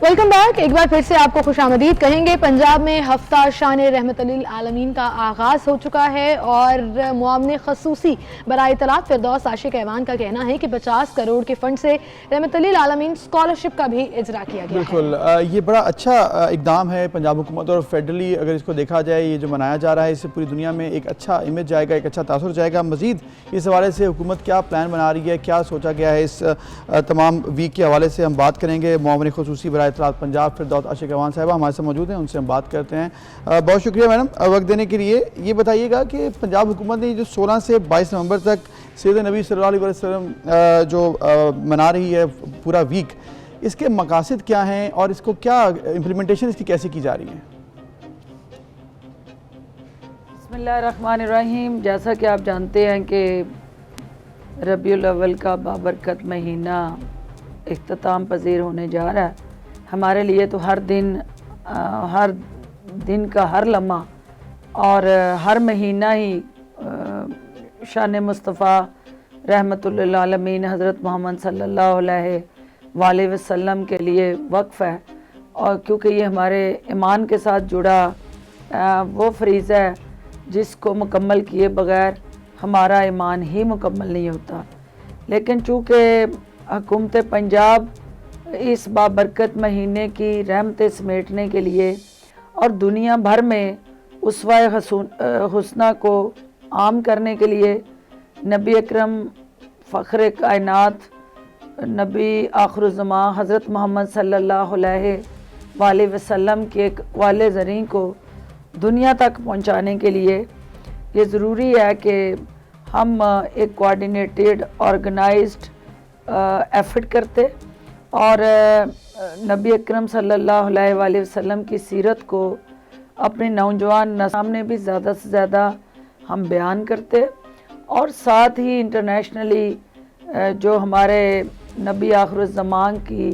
वेलकम बैक, एक बार फिर से आपको खुशामदीद कहेंगे। पंजाब में हफ्ता शान रहमतुल आलमीन का आगाज़ हो चुका है और मुआवने खसूसी बराए इत्तलात फिरदौस आशिक ऐवान का कहना है कि 50 करोड़ के फंड से रहमतुल आलमीन स्कॉलरशिप का भी इजरा किया गया। बिल्कुल, ये बड़ा अच्छा इकदाम है पंजाब हुकूमत और फेडरली अगर इसको देखा जाए, ये जो मनाया जा रहा है इससे पूरी दुनिया में एक अच्छा इमेज जाएगा, एक अच्छा तासुर जाएगा। मज़ीद इस हवाले से हुकूमत क्या प्लान बना रही है, क्या सोचा गया है, इस तमाम वीक के हवाले से हम बात करेंगे। मुआवने खसूसी बराए पंजाब फिरदौस आशिक ऐवान साहिबा हमारे साथ मौजूद हैं, उनसे हम बात करते हैं। बहुत शुक्रिया मैडम वक्त देने के लिए। ये बताइएगा कि पंजाब हुकूमत ने जो 16 से 22 नवंबर तक सैयद नबी सल्लल्लाहु अलैहि वसल्लम जो मना रही है पूरा वीक, इसके मकासद क्या हैं और इसको क्या इम्प्लीमेंटेशन इसकी कैसे की जा रही है? बिस्मिल्लाहिर्रहमानिर्रहीम। जैसा कि आप जानते हैं कि रबीउल अव्वल का बाबरकत महीना इख्तिताम पजीर होने जा रहा है। हमारे लिए तो हर दिन का हर लम्हा और हर महीना ही शान मुस्तफ़ा रहमतुल्लिल आलमीन हज़रत मोहम्मद सल्लल्लाहु अलैहि वसल्लम के लिए वक्फ़ है, और क्योंकि ये हमारे ईमान के साथ जुड़ा वो फ़रीज़ा है जिसको मुकम्मल किए बग़ैर हमारा ईमान ही मुकम्मल नहीं होता। लेकिन चूँकि हुकूमत पंजाब इस बाबरकत महीने की रहमतें समेटने के लिए और दुनिया भर में उसवाए हुस्ना को आम करने के लिए नबी अकरम फ़ख्र कायनात नबी आखिरुज़्ज़मां हज़रत मोहम्मद सल्लल्लाहु अलैहि वसल्लम के वाले ज़रीं को दुनिया तक पहुंचाने के लिए ये ज़रूरी है कि हम एक कोऑर्डिनेटेड ऑर्गेनाइज्ड एफर्ट करते और नबी अकरम सल्लल्लाहु अलैहि वसल्लम की सीरत को अपने नौजवान सामने भी ज़्यादा से ज़्यादा हम बयान करते, और साथ ही इंटरनेशनली जो हमारे नबी आखिरुज़्ज़मान की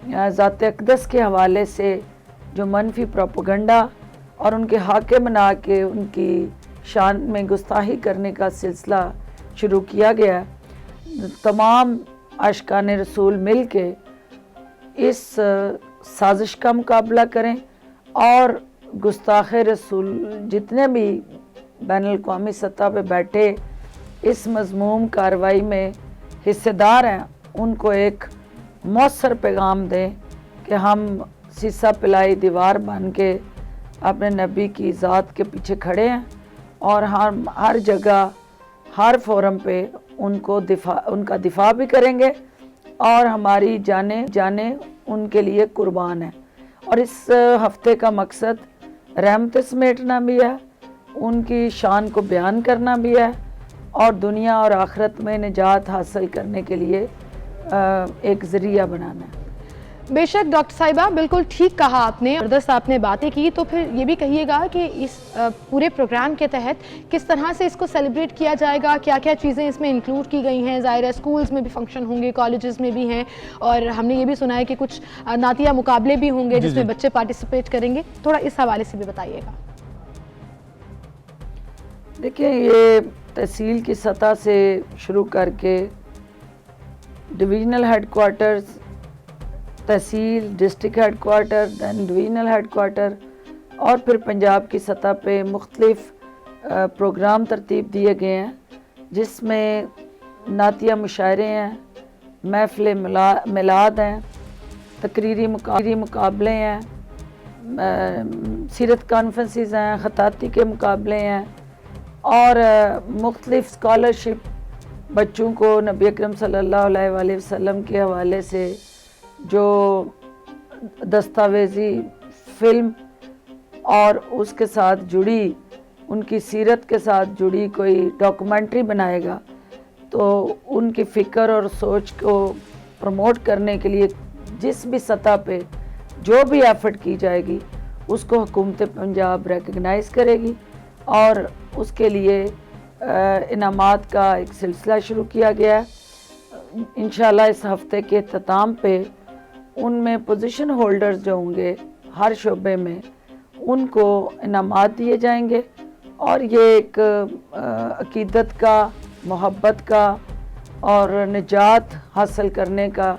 ज़ात अक़दस के हवाले से जो मनफी प्रोपेगेंडा और उनके हाके बना के उनकी शान में गुस्ताही करने का सिलसिला शुरू किया गया, तमाम आशिकान रसूल मिल के इस साजिश का मुकाबला करें और गुस्ताख रसूल जितने भी बैनुल अक़वामी सतह पे बैठे इस मज़मूम कार्रवाई में हिस्सेदार हैं, उनको एक मौसर पैगाम दें कि हम सीसा पिलाई दीवार बन के अपने नबी की ज़ात के पीछे खड़े हैं और हम हर जगह हर फोरम पे उनका दिफा भी करेंगे और हमारी जाने उनके लिए कुर्बान है। और इस हफ्ते का मकसद रहमत समेटना भी है, उनकी शान को बयान करना भी है और दुनिया और आखिरत में निजात हासिल करने के लिए एक ज़रिया बनाना है। बेशक डॉक्टर साहिबा, बिल्कुल ठीक कहा आपने, ज़बरदस्त आपने बातें की। तो फिर ये भी कहिएगा कि इस पूरे प्रोग्राम के तहत किस तरह से इसको सेलिब्रेट किया जाएगा, क्या क्या चीज़ें इसमें इंक्लूड की गई हैं? ज़ाहिर है स्कूल्स में भी फंक्शन होंगे, कॉलेजेस में भी हैं, और हमने ये भी सुना है कि कुछ नातिया मुकाबले भी होंगे जिसमें बच्चे पार्टिसिपेट करेंगे। थोड़ा इस हवाले से भी बताइएगा। देखिए, ये तहसील की सतह से शुरू करके डिवीज़नल हेडक्वार्टर्स, तहसील, district headquarter, then divisional headquarter और फिर पंजाब की सतह पे मुख्तलिफ प्रोग्राम तरतीब दिए गए हैं, जिसमें नातिया मुशायरे हैं, महफ़िल मिलाद हैं, तकरीरी मुकाबले हैं, सीरत कॉन्फ्रेंसेस हैं, ख़ताती के मुकाबले हैं और मुख्तलिफ स्कॉलरशिप बच्चों को नबी अकरम सल्लल्लाहु अलैहि वसल्लम के हवाले से जो दस्तावेज़ी फ़िल्म और उसके साथ जुड़ी, उनकी सीरत के साथ जुड़ी कोई डॉक्यूमेंट्री बनाएगा, तो उनकी फ़िक्र और सोच को प्रमोट करने के लिए जिस भी सतह पे जो भी एफ़र्ट की जाएगी उसको हुकूमत पंजाब रिकग्नाइज़ करेगी और उसके लिए इनामात का एक सिलसिला शुरू किया गया है। इंशाल्लाह इस हफ़्ते के अख्ताम पे उनमें पोजीशन होल्डर्स जो होंगे हर शोबे में, उनको इनामात दिए जाएंगे और ये एक अकीदत का, मोहब्बत का और निजात हासिल करने का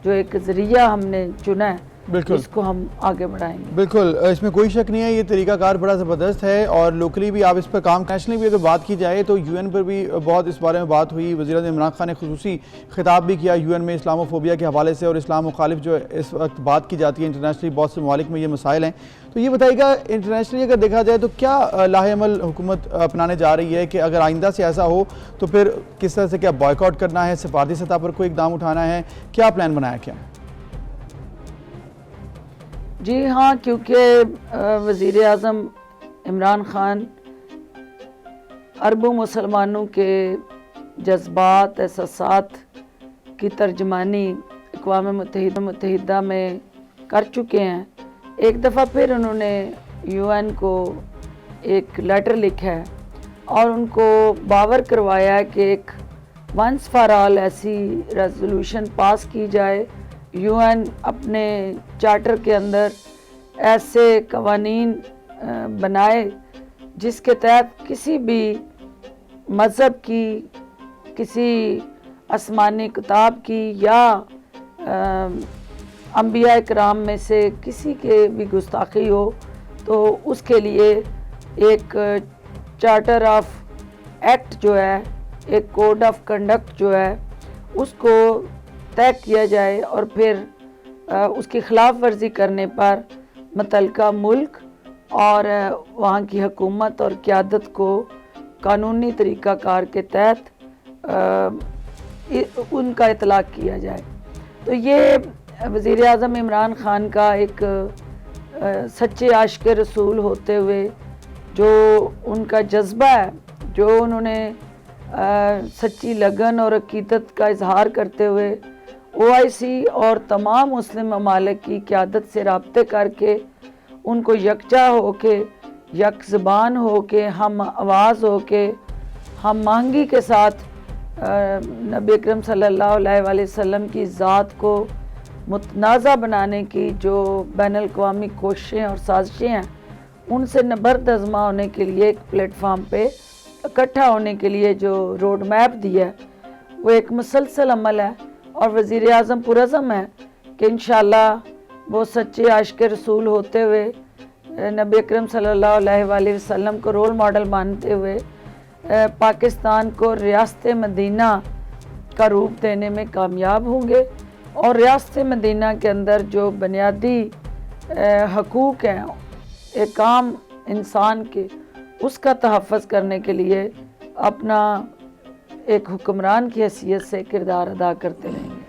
जो एक ज़रिया हमने चुना है, बिल्कुल इसको हम आगे बढ़ाएंगे। बिल्कुल, इसमें कोई शक नहीं है, ये तरीकाकार बड़ा ज़बरदस्त है और लोकली भी आप इस पर काम, नेशनली भी अगर बात की जाए तो यूएन पर भी बहुत इस बारे में बात हुई। वज़ीर-ए-आज़म इमरान खान ने खुसूसी खिताब भी किया यूएन में इस्लामोफोबिया के हवाले से, और इस्लाम मुखालिफ जो इस वक्त बात की जाती है इंटरनेशनली, बहुत से ममालिक में ये मसाइल हैं। तो ये बताइएगा, इंटरनेशनली अगर देखा जाए तो क्या लाहेअमल हुकूमत अपनाने जा रही है कि अगर आइंदा से ऐसा हो तो फिर किस तरह से, क्या बॉयकॉट करना है, सफारती सतह पर कोई इकदाम उठाना है, क्या प्लान बनाया क्या? जी हाँ, क्योंकि वज़ीर-ए-आज़म इमरान खान अरबों मुसलमानों के जज्बात, एहसासात की तर्जमानी अक़वाम मुत्तहिदा में कर चुके हैं। एक दफ़ा फिर उन्होंने यूएन को एक लेटर लिखा है और उनको बावर करवाया है कि एक वंस फॉर ऑल ऐसी रेजोल्यूशन पास की जाए, यूएन अपने चार्टर के अंदर ऐसे कवानीन बनाए जिसके तहत किसी भी मज़हब की, किसी आसमानी किताब की या अंबिया कराम में से किसी के भी गुस्ताखी हो तो उसके लिए एक चार्टर ऑफ एक्ट जो है, एक कोड ऑफ कंडक्ट जो है, उसको तय किया जाए और फिर उसकी खिलाफ वर्जी करने पर मुतल्लिका मुल्क और वहाँ की हुकूमत और क़यादत को कानूनी तरीक़ाकार के तहत उनका इतलाक़ किया जाए। तो ये वज़ीर-ए-आज़म इमरान खान का एक सच्चे आशिक़ रसूल होते हुए जो उनका जज्बा है, जो उन्होंने सच्ची लगन और अक़ीदत का इजहार करते हुए OIC और तमाम मुस्लिम ममालिक की क़यादत से राब्ते करके उनको यकजा हो के, यक ज़बान हो के, हम आवाज़ हो के, हम महंगी के साथ नबी अकरम सल्लल्लाहु अलैहि वसल्लम की ज़ात को मुतनाज़ा बनाने की जो बैनुल अक़वामी कोशिशें और साजिशें हैं, उनसे नबर्द आज़मा होने के लिए एक प्लेटफार्म पे इकट्ठा होने के लिए जो रोड मैप दिया है, वो एक मुसलसल अमल है और वज़ीर-ए-आज़म पुरज़म है कि इंशाअल्लाह वो सच्चे आशिक रसूल होते हुए नबी अकरम सल्लल्लाहु अलैहि वसल्लम को रोल मॉडल मानते हुए पाकिस्तान को रियासत मदीना का रूप देने में कामयाब होंगे और रियासत मदीना के अंदर जो बुनियादी हकूक़ हैं एक आम इंसान के, उसका तहफ़्फ़ुज़ करने के लिए अपना एक हुक्मरान की हैसियत से किरदार अदा करते रहेंगे।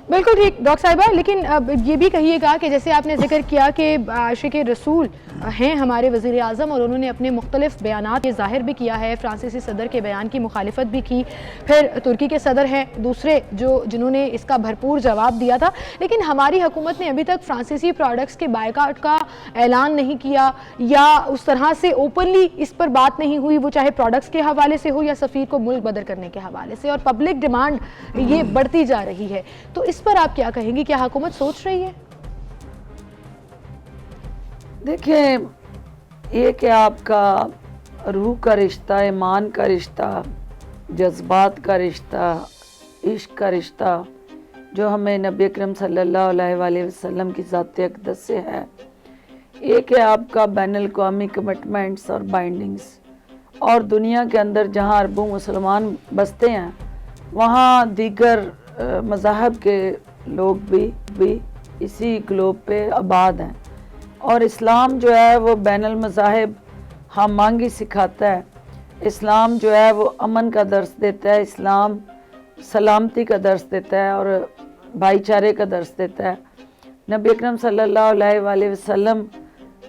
बिल्कुल ठीक डॉक्टर साहिबा, लेकिन अब ये भी कहिएगा कि जैसे आपने जिक्र किया कि आशिक रसूल हैं हमारे वज़ीर आज़म और उन्होंने अपने मुख्तलिफ बयानात ये ज़ाहिर भी किया है, फ्रांसीसी सदर के बयान की मुखालिफत भी की, फिर तुर्की के सदर हैं दूसरे जिन्होंने इसका भरपूर जवाब दिया था, लेकिन हमारी हुकूमत ने अभी तक फ्रांसीसी प्रोडक्ट्स के बायकाट का ऐलान नहीं किया या उस तरह से ओपनली इस पर बात नहीं हुई, वो चाहे प्रोडक्ट्स के हवाले से हो या सफ़ीर को मुल्क बदर करने के हवाले से, और पब्लिक डिमांड ये बढ़ती जा रही है। तो इस पर आप क्या कहेंगे, क्या हुकूमत सोच रही है? देखिए, ये कि आपका रूह का रिश्ता, ईमान का रिश्ता, जज्बात का रिश्ता, इश्क का रिश्ता जो हमें नबी अकरम सल्लल्लाहु अलैहि वसल्लम की ज़ात अक़दस से है, एक है आपका बैनुल अक़वामी कमिटमेंट्स और बाइंडिंग्स, और दुनिया के अंदर जहाँ अरबों मुसलमान बसते हैं वहाँ दीगर मज़ाहब के लोग भी इसी ग्लोब पे आबाद हैं, और इस्लाम जो है वो बैनुल मज़ाहिब हम मांगी सिखाता है। इस्लाम जो है वो अमन का दर्स देता है, इस्लाम सलामती का दर्स देता है और भाईचारे का दर्स देता है। नबी अकरम सल्लल्लाहु अलैहि वसल्लम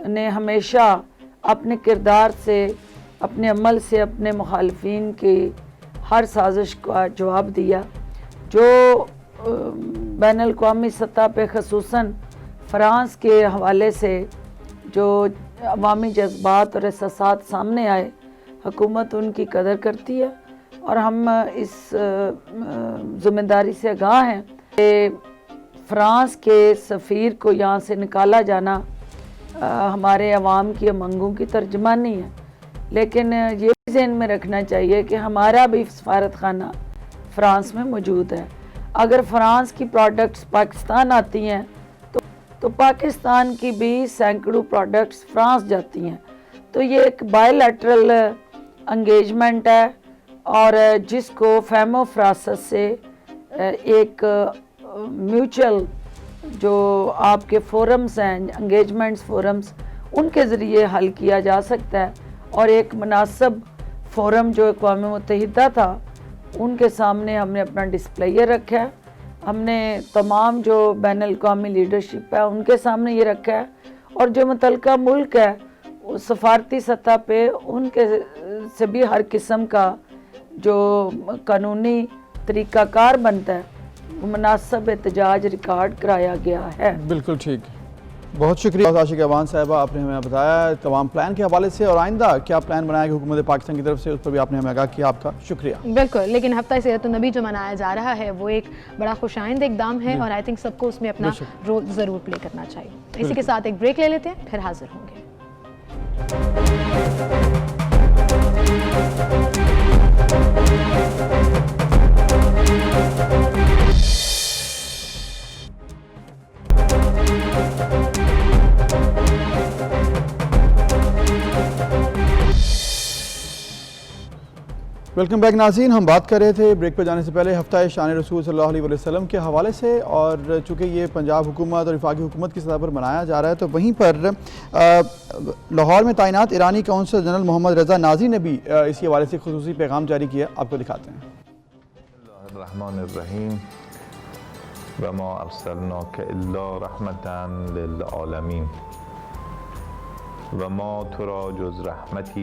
ने हमेशा अपने किरदार से, अपने अमल से अपने मुखालिफिन की हर साजिश का जवाब दिया। जो बैनुल अक़वामी सतह पे ख़ुसूसन फ़्रांस के हवाले से जो अवामी जज्बात और एहसासात सामने आए, हुकूमत उनकी कदर करती है और हम इस ज़िम्मेदारी से आगाह हैं कि फ़्रांस के सफ़ीर को यहाँ से निकाला जाना हमारे अवाम की मंगों की तर्जमानी है, लेकिन ये भी ज़हन में रखना चाहिए कि हमारा भी सफारत खाना फ़्रांस में मौजूद है। अगर फ़्रांस की प्रोडक्ट्स पाकिस्तान आती हैं तो पाकिस्तान की भी सैकड़ों प्रोडक्ट्स फ्रांस जाती हैं। तो ये एक बायलैटरल एंगेजमेंट है और जिसको फहमो फरासत से एक म्यूचुअल जो आपके फोरम्स हैं, एंगेजमेंट्स फोरम्स, उनके ज़रिए हल किया जा सकता है। और एक मुनासिब फोरम जो अक़वाम मुत्तहिदा था उनके सामने हमने अपना डिस्प्ले रखा है, हमने तमाम जो बैनुल अक़वामी लीडरशिप है उनके सामने ये रखा है, और जो मुतल्लिका मुल्क है उस सफारती सतह पे उनके से भी हर किस्म का जो कानूनी तरीक़ाकार बनता है वो मुनासिब एहतजाज रिकॉर्ड कराया गया है। बिल्कुल ठीक, बहुत शुक्रिया आशिक अवान साहिबा, आपने हमें बताया तमाम प्लान के हवाले से, और आइंदा क्या प्लान बनाएगी हुकूमत पाकिस्तान की तरफ से उस पर भी आपने हमें आगाह किया, आपका शुक्रिया। बिल्कुल, लेकिन हफ्ता सीरत-उन-नबी जो मनाया जा रहा है वो एक बड़ा खुशाइंद इक़दाम है और आई थिंक सबको उसमें अपना रोल ज़रूर प्ले करना चाहिए। इसी के साथ एक ब्रेक ले लेते हैं, फिर हाजिर होंगे। वेलकम बैक नाज़रीन, हम बात कर रहे थे ब्रेक पर जाने से पहले हफ्ता शान रसूल सल्लल्लाहु अलैहि वसल्लम के हवाले से, और चूँकि ये पंजाब हुकूमत और वफाकी हुकूमत की सतह पर मनाया जा रहा है, तो वहीं पर लाहौर में तैनात ईरानी कौंसल जनरल मोहम्मद रज़ा नाज़ी ने भी इसी हवाले से खुसूसी पैगाम जारी किया, आपको दिखाते हैं। रहमानिर्रहीम वमा अर्सलनाका इल्ला रहमतन लिल आलमीन वमा तुरा जुज़ रहमती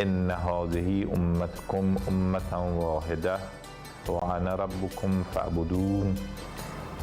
इन हाज़िही उम्मतकुम उम्मतन वाहिदा व अना रब्बुकुम फअबुदून।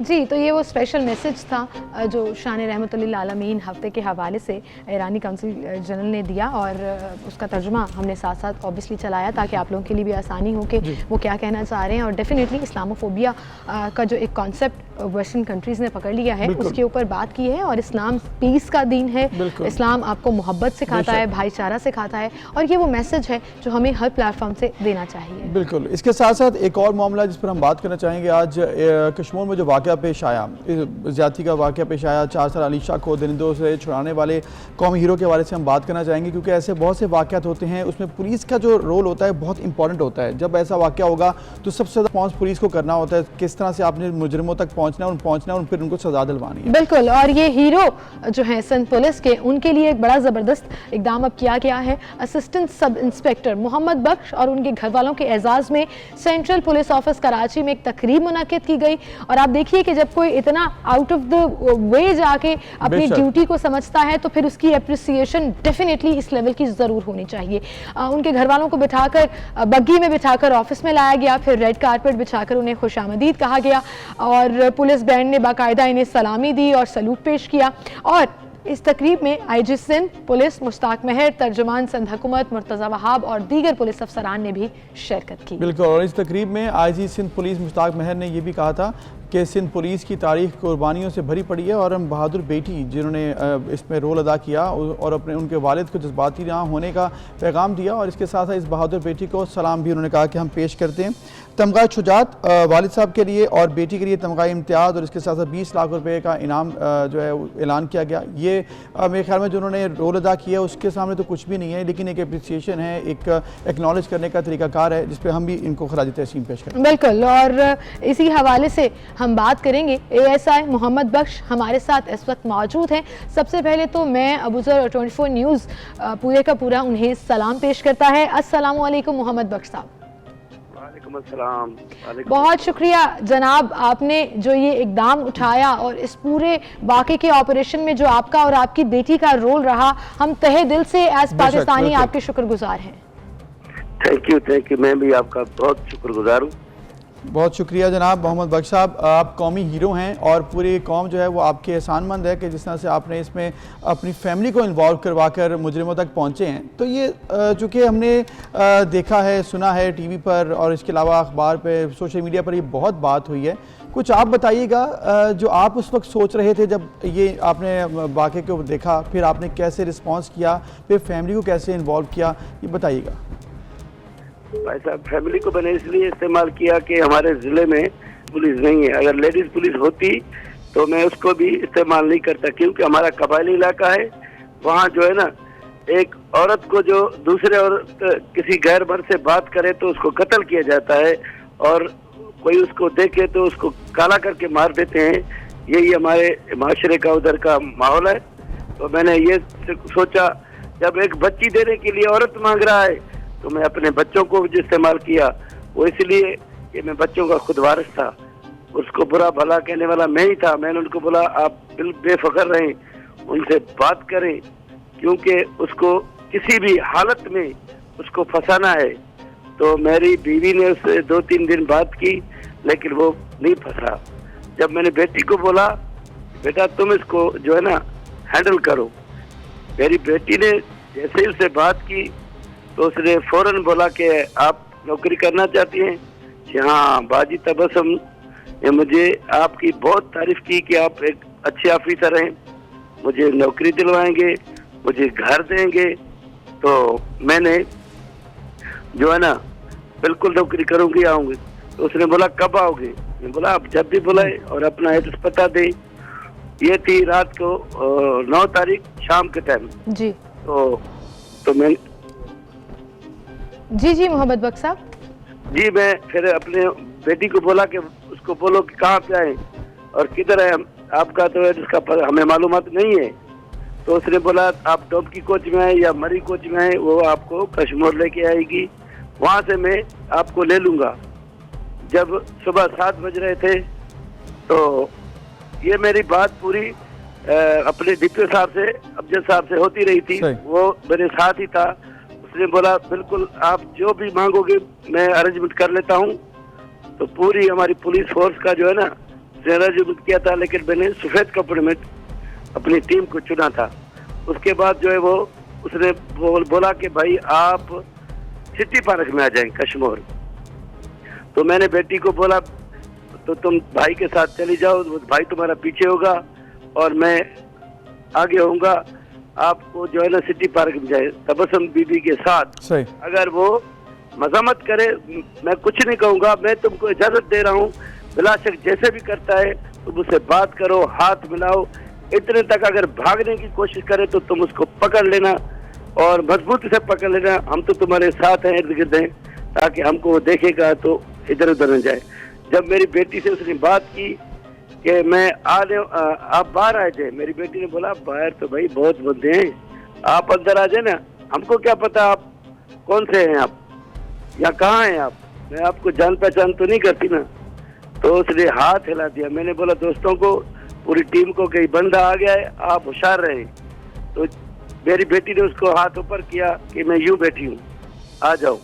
जी, तो ये वो स्पेशल मैसेज था जो शान रहमतुल्लिल आलमीन हफ्ते के हवाले से ईरानी काउंसिल जनरल ने दिया और उसका तर्जुमा हमने साथ साथ ऑब्वियसली चलाया ताकि आप लोगों के लिए भी आसानी हो कि वो क्या कहना चाह रहे हैं। और डेफिनेटली इस्लामोफोबिया का जो एक कॉन्सेप्ट वेस्टर्न कंट्रीज़ ने पकड़ लिया है उसके ऊपर बात की है। और इस्लाम पीस का दीन है, इस्लाम आपको मोहब्बत सिखाता है, भाईचारा सिखाता है और ये वो मैसेज है जो हमें हर प्लेटफॉर्म से देना चाहिए। बिल्कुल। इसके साथ साथ एक और मामला जिस पर हम बात करना चाहेंगे, आज कश्मीर में जो वाक़या पेश आया, ज़्यादती का वाक़या पेश आया, 4 साल अलीशा को दरिंदों से छुड़ाने वाले कौमी हीरो के बारे से हम बात करना चाहेंगे क्योंकि ऐसे बहुत से वाक़यात होते हैं उसमें पुलिस का जो रोल होता है बहुत इंपॉर्टेंट होता है। जब ऐसा वाक़या होगा तो सबसे ज़्यादा रिस्पॉन्स पुलिस को करना होता है, किस तरह से आपने मुजरिमों तक पहुँचना और फिर उनको सजा दिलवानी है। बिल्कुल। और ये हीरो जो है सिंध पुलिस के, उनके लिए एक बड़ा ज़बरदस्त इकदाम अब किया गया है। असिस्टेंट सब इंस्पेक्टर मोहम्मद बख्श और उनके घर वालों के एजाज़ में सेंट्रल पुलिस ऑफिस कराची में एक तकरीब मुनाकिद की गई। और आप देखिए कि जब कोई इतना आउट ऑफ द वे जाके अपनी ड्यूटी को समझता है तो फिर उसकी अप्रिसिएशन डेफिनेटली इस लेवल की ज़रूर होनी चाहिए। उनके घर वालों को बिठाकर बग्गी में बिठाकर ऑफिस में लाया गया, फिर रेड कारपेट बिछाकर उन्हें खुशामदीद कहा गया और पुलिस बैंड ने बाकायदा इन्हें सलामी दी और सलूट पेश किया। और इस तकरीब में आईजी सिंध पुलिस मुश्ताक महर, तर्जुमान सिंध हुकूमत मुर्तज़ा वहाब और दीगर पुलिस अफसरान ने भी शिरकत की। बिल्कुल। और इस तकरीब में आईजी सिंध पुलिस मुश्ताक महर ने यह भी कहा था कि सिंध पुलिस की तारीख कुर्बानियों से भरी पड़ी है और हम बहादुर बेटी जिन्होंने इसमें रोल अदा किया और अपने उनके वालिद को जज्बाती ना होने का पैगाम दिया और इसके साथ साथ इस बहादुर बेटी को सलाम भी उन्होंने कहा कि हम पेश करते हैं। तमगा शुजात वालिद साहब के लिए और बेटी के लिए तमगा इम्तियाज़ और इसके साथ साथ 20 लाख रुपए का इनाम जो है ऐलान किया गया। ये मेरे ख्याल में जो उन्होंने रोल अदा किया उसके सामने तो कुछ भी नहीं है, लेकिन एक अप्रिसिएशन है, एक एक्नॉलेज करने का तरीकाकार है जिस पर हम भी इनको खराज तहसीन पेश करें। बिल्कुल। और इसी हवाले से हम बात करेंगे। ASI मोहम्मद बख्श हमारे साथ इस वक्त मौजूद हैं। सबसे पहले तो मैं अबूज़र 24 न्यूज़ पूरे का पूरा उन्हें सलाम पेश करता है। अस्सलाम वालेकुम मोहम्मद बख्श साहब। बहुत शुक्रिया जनाब, आपने जो ये इकदाम उठाया और इस पूरे वाक़े के ऑपरेशन में जो आपका और आपकी बेटी का रोल रहा, हम तहे दिल से एज पाकिस्तानी आपके शुक्रगुजार हैं। Thank you. मैं भी आपका बहुत शुक्रगुजार हूँ। बहुत शुक्रिया जनाब मोहम्मद बख्श साहब, आप कौमी हीरो हैं और पूरी कौम जो है वो आपके एहसानमंद है कि जिस तरह से आपने इसमें अपनी फैमिली को इन्वॉल्व करवा कर मुजरिमों तक पहुंचे हैं। तो ये चूँकि हमने देखा है, सुना है टीवी पर और इसके अलावा अखबार पे, सोशल मीडिया पर ये बहुत बात हुई है, कुछ आप बताइएगा जो आप उस वक्त सोच रहे थे जब ये आपने वाक़े को देखा, फिर आपने कैसे रिस्पॉन्स किया, फिर फैमिली को कैसे इन्वॉल्व किया, ये बताइएगा। भाई साहब, फैमिली को मैंने इसलिए इस्तेमाल किया कि हमारे ज़िले में पुलिस नहीं है। अगर लेडीज़ पुलिस होती तो मैं उसको भी इस्तेमाल नहीं करता क्योंकि हमारा कबायली इलाका है वहाँ जो है ना, एक औरत को जो दूसरे औरत किसी गैर मर्द से बात करे तो उसको कत्ल किया जाता है, और कोई उसको देखे तो उसको काला करके मार देते हैं। यही हमारे माशरे का उधर का माहौल है। तो मैंने ये सोचा, जब एक बच्ची देने के लिए औरत मांग रहा है तो मैं अपने बच्चों को भी इस्तेमाल किया। वो इसलिए कि मैं बच्चों का खुद वारिस था, उसको बुरा भला कहने वाला मैं ही था। मैंने उनको बोला आप बेफिक्र रहें, उनसे बात करें, क्योंकि उसको किसी भी हालत में उसको फंसाना है। तो मेरी बीवी ने उससे 2-3 दिन बात की, लेकिन वो नहीं फंसा। जब मैंने बेटी को बोला बेटा तुम इसको जो है ना हैंडल करो, मेरी बेटी ने जैसे ही उससे बात की तो उसने फौरन बोला कि आप नौकरी करना चाहती हैं? हाँ बाजी तबस्सुम ने मुझे आपकी बहुत तारीफ की कि आप एक अच्छे ऑफिसर हैं, मुझे नौकरी दिलवाएंगे, मुझे घर देंगे। तो मैंने जो है ना बिल्कुल नौकरी करूंगी, आऊंगी। तो उसने बोला कब आओगे? मैं बोला आप जब भी बुलाए और अपना एड्रेस पता दें। ये थी रात को 9 तारीख शाम के टाइम जी। तो मैं जी मोहम्मद बख्श साहब जी, मैं फिर अपने बेटी को बोला कि उसको बोलो कि कहाँ पे आए और किधर है आपका, तो जिसका हमें मालूमात नहीं है। तो उसने बोला आप डोमकी कोच में आए या मरी कोच में आए, वो आपको कश्मीर लेके आएगी, वहाँ से मैं आपको ले लूँगा। जब सुबह 7 बज रहे थे तो ये मेरी बात पूरी अपने डीपीओ साहब से, अफजल साहब से होती रही थी। वो मेरे साथ ही था। उसने बोला बिल्कुल आप जो भी मांगोगे मैं अरेंजमेंट कर लेता हूँ। तो पूरी हमारी पुलिस फोर्स का जो है ना अरेंजमेंट किया था, लेकिन मैंने सफेद कपड़े में अपनी टीम को चुना था। उसके बाद जो है वो उसने बोला कि भाई आप सिटी पार्क में आ जाएं कश्मीर। तो मैंने बेटी को बोला तो तुम भाई के साथ चली जाओ, भाई तुम्हारा पीछे होगा और मैं आगे होऊंगा, आपको जो है ना सिटी पार्क में जाए तबस्सुम बीबी के साथ। सही। अगर वो मजामत करे मैं कुछ नहीं कहूँगा, मैं तुमको इजाजत दे रहा हूँ, बिलाशक जैसे भी करता है तुम उससे बात करो, हाथ मिलाओ। इतने तक अगर भागने की कोशिश करे तो तुम उसको पकड़ लेना और मजबूती से पकड़ लेना, हम तो तुम्हारे साथ हैं, इर्द गिर्द हैं, ताकि हमको वो देखेगा तो इधर उधर न जाए। जब मेरी बेटी से उसने बात की कि मैं आप बाहर आ जाए, मेरी बेटी ने बोला बाहर तो भाई बहुत बंदे हैं, आप अंदर आ जाए ना, हमको क्या पता आप कौन से हैं, आप या कहाँ हैं आप, मैं आपको जान पहचान तो नहीं करती ना। तो उसने हाथ हिला दिया। मैंने बोला दोस्तों को, पूरी टीम को, कहीं बंदा आ गया है, आप होशियार रहे। तो मेरी बेटी ने उसको हाथ ऊपर किया कि मैं यूं बैठी हूँ, आ जाओ।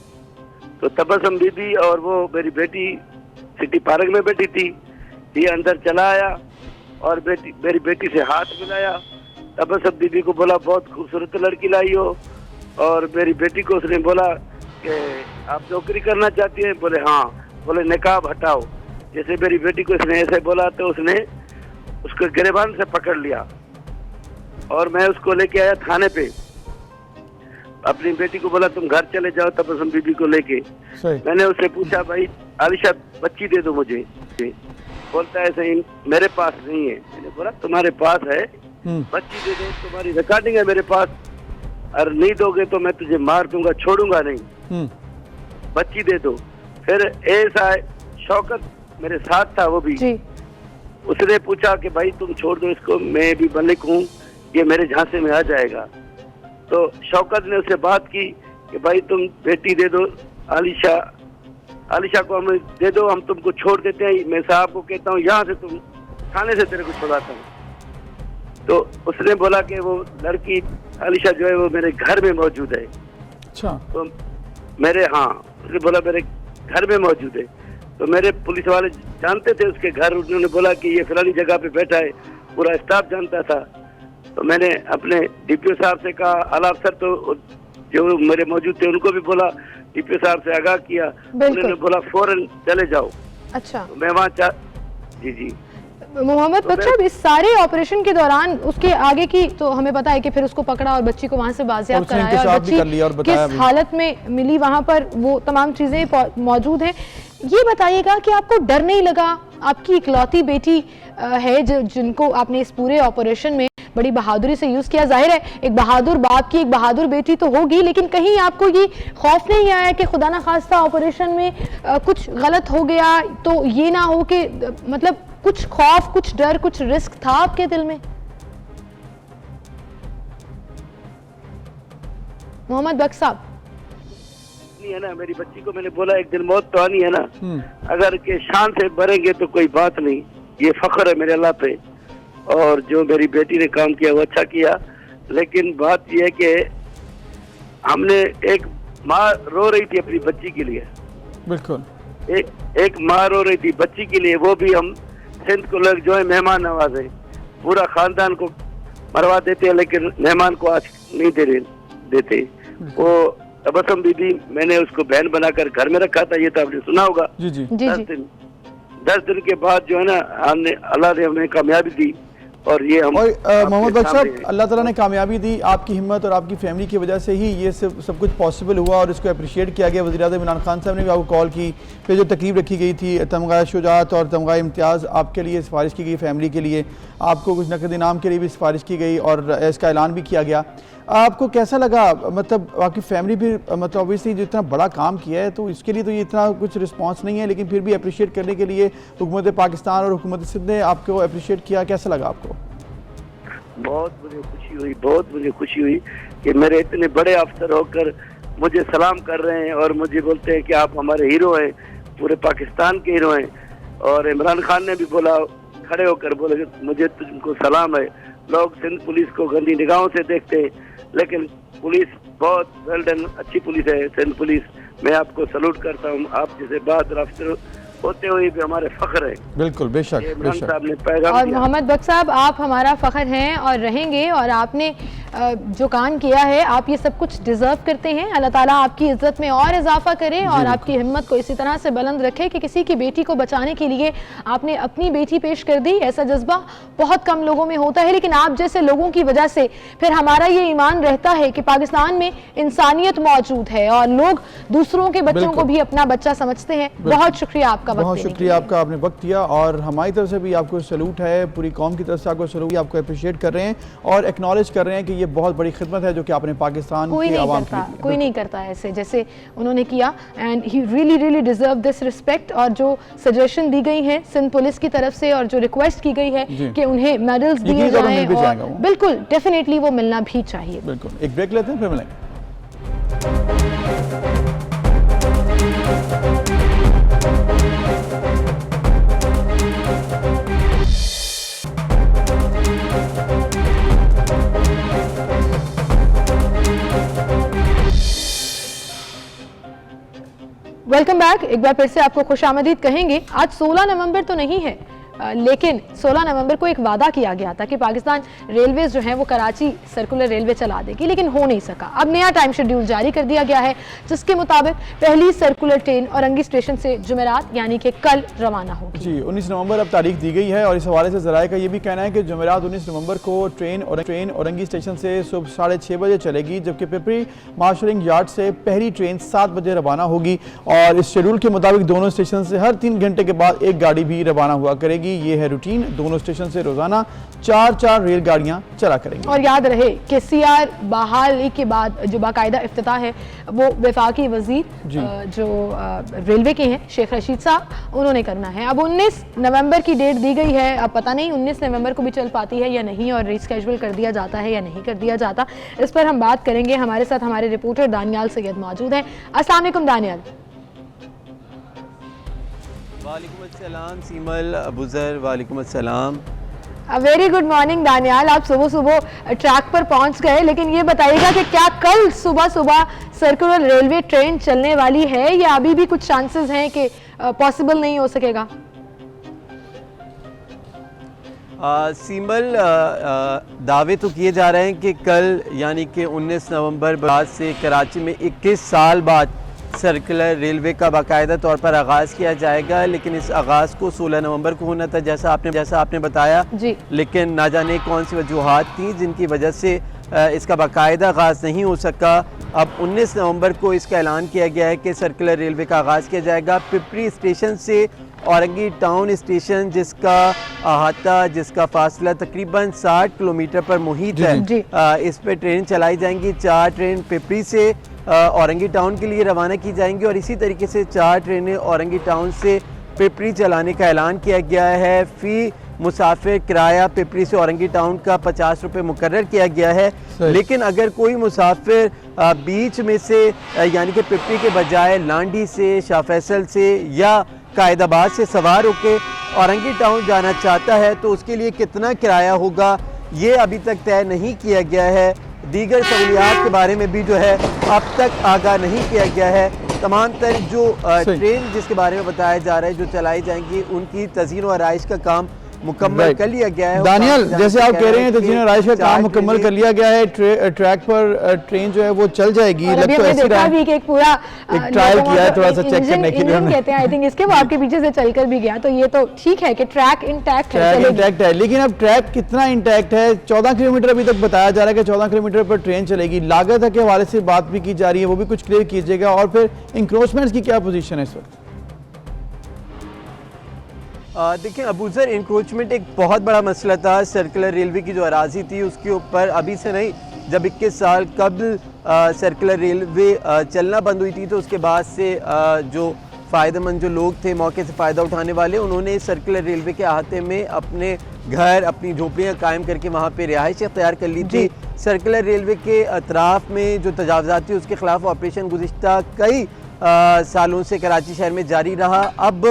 तो तबस्सुम बीबी और वो मेरी बेटी सिटी पार्क में बैठी थी। ये अंदर चला आया और मेरी बेटी से हाथ मिलाया। तबस्सुम बीबी को बोला बहुत खूबसूरत लड़की लाई हो, और मेरी बेटी को उसने बोला कि आप नौकरी करना चाहती हैं? बोले हाँ। बोले निकाब हटाओ। जैसे मेरी बेटी को इसने ऐसे बोला तो उसने उसको गिरबान से पकड़ लिया और मैं उसको लेके आया थाने पे। अपनी बेटी को बोला तुम घर चले जाओ तबस्सुम बीबी को लेके। मैंने उससे पूछा भाई आलिशा बच्ची दे दो मुझे। बोलता है ऐसे ही मेरे पास नहीं है। मैंने बोला तुम्हारे पास है, बच्ची दे दो, तुम्हारी रिकॉर्डिंग है मेरे पास, और नहीं दोगे तो मैं तुझे मार दूंगा, छोड़ूंगा नहीं, बच्ची दे दो। फिर ऐसा शौकत मेरे साथ था, वो भी जी। उसने पूछा कि भाई तुम छोड़ दो इसको, मैं भी मलिक हूँ, ये मेरे झांसे में आ जाएगा। तो शौकत ने उससे बात की कि भाई तुम बेटी दे दो, आलिशा को हमें दे दो, हम तुमको छोड़ देते हैं। मैं साहब को कहता हूँ यहाँ से तुम थाने से तेरे को छुड़ाता हूँ। तो उसने बोला कि वो लड़की आलिशा जो है वो मेरे घर में मौजूद है। अच्छा। तो मेरे उसने बोला मेरे घर में मौजूद है। तो मेरे पुलिस वाले जानते थे उसके घर, उन्होंने बोला कि ये फलानी जगह पे बैठा है, पूरा स्टाफ जानता था। तो मैंने अपने डीपीओ साहब से कहा, आला अफसर तो जो मेरे मौजूद थे उनको भी बोला, डीपीओ साहब से आगाह किया, उन्होंने बोला फौरन चले जाओ। अच्छा। तो मैं वहाँ जी मोहम्मद बख्श साहब, इस सारे ऑपरेशन के दौरान उसके आगे की तो हमें पता है कि फिर उसको पकड़ा और बच्ची को वहां से बाजियाब कराया और बच्ची किस हालत में मिली वहां पर, वो तमाम चीजें मौजूद हैं। ये बताइएगा कि आपको डर नहीं लगा? आपकी इकलौती बेटी है जिनको आपने इस पूरे ऑपरेशन में बड़ी बहादुरी से यूज़ किया। जाहिर है एक बहादुर बाप की एक बहादुर बेटी तो होगी, लेकिन कहीं आपको ये खौफ नहीं आया कि खुदा ना खास्ता ऑपरेशन में कुछ गलत हो गया तो ये ना हो कि मतलब कुछ खौफ, कुछ डर, कुछ रिस्क था आपके दिल में? मोहम्मद बख्श साहब। नहीं है ना, मेरी बच्ची को मैंने बोला एक दिन मौत तो आनी है ना, अगर के शान से मरेंगे तो कोई बात नहीं, ये फख्र है मेरे अल्लाह पे, और जो मेरी बेटी ने काम किया वो अच्छा किया। लेकिन बात यह है कि हमने एक माँ रो रही थी अपनी बच्ची के लिए, बिल्कुल एक माँ रो रही थी बच्ची के लिए, वो भी हम सिंध को लोग जो है मेहमान नवाज है, पूरा खानदान को मरवा देते हैं लेकिन मेहमान को आज नहीं देते। वो तबसम बीबी, मैंने उसको बहन बनाकर घर में रखा था, ये तो आपने सुना होगा। जी जी। 10 दिन के बाद जो है ना, हमने अल्लाह ने हमें कामयाबी दी, और ये हम मोहम्मद बख्श साहब, अल्लाह ताला ने कामयाबी दी, आपकी हिम्मत और आपकी फैमिली की वजह से ही ये सब कुछ पॉसिबल हुआ और इसको अप्रिशिएट किया गया। वज़ीर-ए-आज़म इमरान खान साहब ने भी आपको कॉल की, फिर जो तकरीब रखी गई थी तमगा शुजात और तमगा इम्तियाज़ आपके लिए सिफारिश की गई, फैमिली के लिए आपको कुछ नकद इनाम के लिए भी सिफारिश की गई और इसका ऐलान भी किया गया। आपको कैसा लगा? मतलब आपकी फैमिली भी मतलब ऑब्वियसली जो इतना बड़ा काम किया है तो इसके लिए तो ये इतना कुछ रिस्पांस नहीं है, लेकिन फिर भी अप्रिशिएट करने के लिए हुकूमत पाकिस्तान और हुकूमत सिंध ने आपको अप्रिशिएट किया, कैसा लगा आपको? बहुत मुझे खुशी हुई कि मेरे इतने बड़े अफसर होकर मुझे सलाम कर रहे हैं और मुझे बोलते हैं कि आप हमारे हीरो हैं, पूरे पाकिस्तान के हीरो हैं। और इमरान खान ने भी बोला, खड़े होकर बोले मुझे तुमको सलाम है। लोग सिंध पुलिस को गंदी निगाहों से देखते हैं, लेकिन पुलिस बहुत वेल डन, अच्छी पुलिस है सिंध पुलिस। मैं आपको सलूट करता हूँ, आप जैसे बहादुर अफसर होते हुए भी हमारे फख्र है। बिल्कुल, बेशक बेशक। साहब ने पैगाम और दिया। मोहम्मद बख्श साहब, आप हमारा फ़ख्र हैं और रहेंगे, और आपने जो काम किया है आप ये सब कुछ डिज़र्व करते हैं। अल्लाह ताला आपकी इज़्ज़त में और इजाफा करे और आपकी हिम्मत को इसी तरह से बुलंद रखे कि किसी की बेटी को बचाने के लिए आपने अपनी बेटी पेश कर दी। ऐसा जज्बा बहुत कम लोगों में होता है, लेकिन आप जैसे लोगों की वजह से फिर हमारा ये ईमान रहता है कि पाकिस्तान में इंसानियत मौजूद है और लोग दूसरों के बच्चों को भी अपना बच्चा समझते हैं। बहुत शुक्रिया आपका, बहुत शुक्रिया आपका, आपने वक्त दिया और हमारी तरफ से भी आपको सैल्यूट है, पूरी कौम की तरफ से आपको सैल्यूट, आपको अप्रिशिएट कर रहे हैं और एक्नॉलेज कर रहे हैं कि ये बहुत बड़ी खिदमत है जो कि आपने पाकिस्तान की आवाम के लिए। कोई नहीं करता ऐसे जैसे उन्होंने किया, and he really deserve this respect. और जो सजेशन दी गई है सिंध पुलिस की तरफ से और जो रिक्वेस्ट की गई है कि उन्हें मेडल्स दिए जाएं, और बिल्कुल डेफिनेटली वो मिलना भी चाहिए। बिल्कुल, एक ब्रेक लेते हैं फिर मिलेंगे। Welcome back. एक बार फिर से आपको खुशामदीद कहेंगे। आज 16 नवंबर तो नहीं है, लेकिन 16 नवंबर को एक वादा किया गया था कि पाकिस्तान रेलवेज जो है वो कराची सर्कुलर रेलवे चला देगी, लेकिन हो नहीं सका। अब नया टाइम शेड्यूल जारी कर दिया गया है जिसके मुताबिक पहली सर्कुलर ट्रेन औरंगी स्टेशन से जुमेरात यानी कि कल रवाना होगी। जी, 19 नवंबर अब तारीख दी गई है और इस हवाले से ज़राए का ये भी कहना है कि जुमेरात 19 नवंबर को ट्रेन औरंगी स्टेशन से सुबह 6:30 बजे चलेगी, जबकि पिपरी मार्शलिंग यार्ड से पहली ट्रेन 7 बजे रवाना होगी। और इस शेड्यूल के मुताबिक दोनों स्टेशन से हर 3 घंटे के बाद एक गाड़ी भी रवाना हुआ करेगी। ये है रूटीन, दोनों स्टेशन से रोजाना 4 रेलगाड़ियां चला करेंगी। और याद रहे कि सीआर बहाली के बाद जो बाकायदा इफ्तिताह है वो वफाकी वजीर जो रेलवे के हैं शेख रशीद साहब, उन्होंने करना है। अब 19 नवंबर की डेट दी गई है, अब पता नहीं 19 नवंबर को भी चल पाती है या नहीं और रीस्केड्यूल कर दिया जाता है या नहीं कर दिया जाता। इस पर हम बात करेंगे। हमारे साथ हमारे रिपोर्टर दानियाल सैयद मौजूद हैं। अस्सलाम वालेकुम दानियाल। वालेकुम अस्सलाम सीमल अबूजर, वालेकुम अस्सलाम। Very good morning Daniyal. आप सुबह सुबह ट्रैक पर पहुंच गए, लेकिन ये बताइएगा कि क्या कल सुबह सुबह सर्कुलर रेलवे ट्रेन चलने वाली है या अभी भी कुछ चांसेस हैं कि पॉसिबल नहीं हो सकेगा? सीमल, दावे तो किए जा रहे हैं कि कल यानी कि 19 नवंबर बाद से कराची में 21 साल बाद सर्कुलर रेलवे का बाकायदा तौर पर आगाज़ किया जाएगा, लेकिन इस आगाज़ को 16 नवंबर को होना था जैसा आपने बताया जी। लेकिन ना जाने कौन सी वजूहात थी जिनकी वजह से इसका बाकायदा आगाज़ नहीं हो सका। अब 19 नवंबर को इसका ऐलान किया गया है कि सर्कुलर रेलवे का आगाज़ किया जाएगा। पिपरी स्टेशन से औरंगी टाउन स्टेशन, जिसका अहाता, जिसका फासला तकरीबन 60 किलोमीटर पर मुहित है, इस पर ट्रेन चलाई जाएंगी। 4 ट्रेन पिपरी से औरंगी टाउन के लिए रवाना की जाएंगी और इसी तरीके से 4 ट्रेनें औरंगी टाउन से पिपरी चलाने का ऐलान किया गया है। फ़ी मुसाफिर किराया पिपरी से औरंगी टाउन का 50 रुपये मुकर्रर किया गया है। लेकिन अगर कोई मुसाफिर बीच में से यानी कि पिपरी के बजाय लांडी से, शाह फैसल से या कायदाबाद से सवार होकर औरंगी टाउन जाना चाहता है तो उसके लिए कितना किराया होगा, ये अभी तक तय नहीं किया गया है। दीगर सहूलियात के बारे में भी जो है अब तक आगाह नहीं किया गया है। तमाम तर जो ट्रेन जिसके बारे में बताया जा रहा है जो चलाई जाएंगी, उनकी तज़ीन और आराइश का काम मुकम्मल कर लिया गया है। दानियल, जैसे आप कह रहे हैं तज़ीन और आराइश का काम मुकम्मल कर लिया गया है, ट्रैक पर ट्रेन जो है वो चल जाएगी। लग तो ऐसी रहा है कि एक पूरा ट्रायल किया है थोड़ा सा चेक करने के लिए कहते हैं। आई थिंक इसके वो आपके पीछे से चलकर भी गया, तो ये तो ठीक है कि ट्रैक इंटैक्ट है। लेकिन अब ट्रैक कितना इंटैक्ट है? 14 किलोमीटर अभी तक बताया जा रहा है कि 14 किलोमीटर पर ट्रेन चलेगी। लागत के हवाले से बात भी की जा रही है, वो भी कुछ क्लियर कीजिएगा। और फिर इंक्रोचमेंट्स की क्या पोजीशन है इस वक्त? देखिए अबूज़र, इंक्रोचमेंट एक बहुत बड़ा मसला था। सर्कुलर रेलवे की जो अराजी थी उसके ऊपर अभी से नहीं, जब 21 साल कबल सर्कुलर रेलवे चलना बंद हुई थी तो उसके बाद से जो फ़ायदेमंद जो लोग थे, मौके से फ़ायदा उठाने वाले, उन्होंने सर्कुलर रेलवे के अहाते में अपने घर, अपनी झोपड़ियाँ कायम करके वहाँ पे रिहाइश इख्तियार कर ली थी। सर्कुलर रेलवे के अतराफ़ में जो तजावज़ात थी उसके ख़िलाफ़ ऑपरेशन गुज़िश्ता कई सालों से कराची शहर में जारी रहा। अब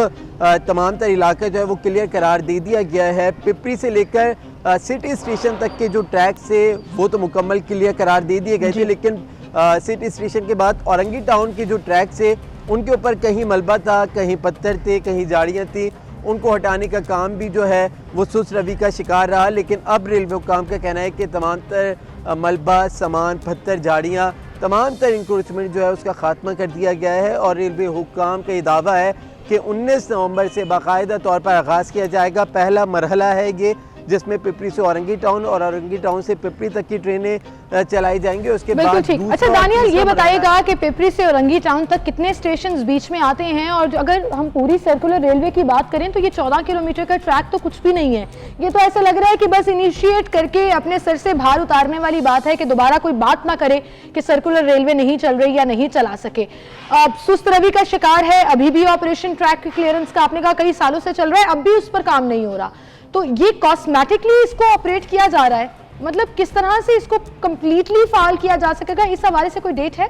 तमाम तर इलाका जो है वो क्लियर करार दे दिया गया है। पिपरी से लेकर सिटी स्टेशन तक के जो ट्रैक्स थे वो तो मुकम्मल क्लियर करार दे दिए गए थे, लेकिन सिटी स्टेशन के बाद औरंगी टाउन के जो ट्रैक्स थे उनके ऊपर कहीं मलबा था, कहीं पत्थर थे, कहीं झाड़ियाँ थी। उनको हटाने का काम भी जो है वो सुस्त रवि का शिकार रहा। लेकिन अब रेलवे हुक्काम का कहना है कि तमाम तर मलबा, सामान, पत्थर, झाड़ियाँ, तमाम तर इंक्रोचमेंट जो है उसका खात्मा कर दिया गया है। और रेलवे हुक्काम का ये दावा है कि 19 नवंबर से बाकायदा तौर पर आगाज़ किया जाएगा। पहला मरहला है ये, जिसमें पिपरी से औरंगी टाउन और औरंगी टाउन से पिपरी तक की ट्रेनें चलाई जाएंगी। उसके बाद अच्छा दानियल, ये बताइएगा कि पिपरी से औरंगी टाउन तक कितने स्टेशंस बीच में आते हैं? और अगर हम पूरी सर्कुलर रेलवे की बात करें तो ये 14 किलोमीटर का ट्रैक तो कुछ भी नहीं है। ये तो ऐसा लग रहा है कि बस इनिशिएट करके अपने सर से भार उतारने वाली बात है कि दोबारा कोई बात ना करे कि सर्कुलर रेलवे नहीं चल रही या नहीं चला सके। सुस्त रवि का शिकार है, अभी भी ऑपरेशन ट्रैक क्लियरेंस का आपने कहा कई सालों से चल रहा है, अब भी उस पर काम नहीं हो रहा। तो ये कॉस्मेटिकली इसको ऑपरेट किया जा रहा है, मतलब किस तरह से इसको कंप्लीटली फाल किया जा सकेगा, इस हवाले से कोई डेट है?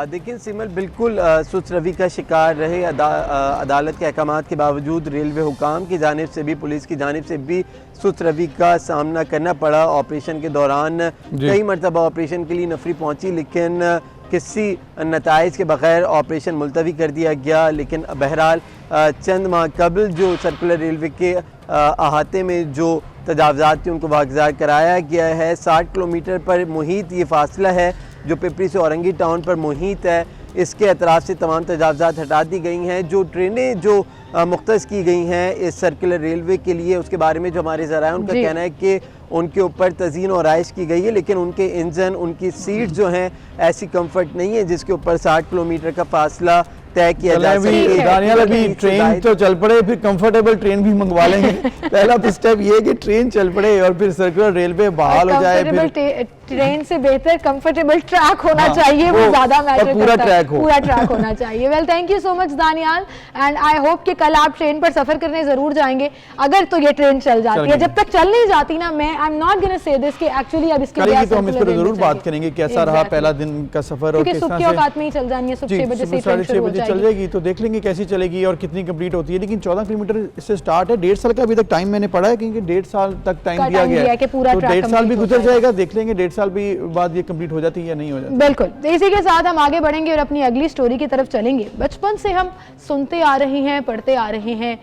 देखिए सिमल, बिल्कुल सुस्त रवि का शिकार रहे। अदालत के अहकामात के बावजूद रेलवे हुकाम की जानिब से भी, पुलिस की जानिब से भी सुस्त रवि का सामना करना पड़ा। ऑपरेशन के दौरान कई मरतबा ऑपरेशन के लिए नफरी पहुंची, लेकिन किसी नताइज के बगैर ऑपरेशन मुलतवी कर दिया गया। लेकिन बहरहाल चंद माह कबल जो सर्कुलर रेलवे के अहाते में जो तजावज़ात थी उनको वागज़ार कराया गया है। 60 किलोमीटर पर मुहित ये फासला है जो पिपरी से औरंगी टाउन पर मुहित है। इसके अतराफ़ से तमाम तजावज़ात हटा दी गई हैं। जो ट्रेनें जो मुख्तस की गई हैं इस सर्कुलर रेलवे के लिए, उसके बारे में जो हमारे ज़राए उनका कहना है कि उनके ऊपर तज़ीन और आइश की गई है, लेकिन उनके इंजन, उनकी सीट जो हैं ऐसी कंफर्ट नहीं है जिसके ऊपर 60 किलोमीटर का फासला तय किया जा सके। दानियल, अभी ट्रेन तो चल पड़े, फिर कंफर्टेबल ट्रेन भी मंगवा लेंगे। पहला तो स्टेप ये है कि ट्रेन चल पड़े और फिर सर्कुलर रेलवे बहाल हो जाए। ट्रेन से बेहतर कंफर्टेबल ट्रैक होना चाहिए, वो ज्यादा मैटर करता है, पूरा ट्रैक होना चाहिए। Well, thank you so much Daniyal, and I hope कि कल आप ट्रेन पर सफर करने जरूर जाएंगे अगर तो ये ट्रेन चल जाती है। जब तक चल नहीं जाती ना, मैं I am not gonna say this कि एक्चुअली अब इसके लिए तो हम इस पर जरूर बात करेंगे कैसा रहा पहला दिन का सफर और किस तरह से औकात में ही चल जानी है। सुबह 6 बजे से 6:30 बजे चल जाएगी, तो देख लेंगे कैसी चलेगी और कितनी कंप्लीट होती है। लेकिन 14 किलोमीटर इससे स्टार्ट है, 1.5 साल का अभी तक टाइम मैंने पढ़ा है, क्योंकि 1.5 साल तक टाइम दिया गया है, तो 1.5 साल भी गुजर जाएगा। देख लेंगे 1.5 साल भी बाद ये कंप्लीट हो जाती है या नहीं हो जाती। बिल्कुल, तो इसी के साथ हम आगे बढ़ेंगे और अपनी अगली स्टोरी की तरफ चलेंगे। बचपन से हम सुनते आ रहे हैं, पढ़ते आ रहे हैं,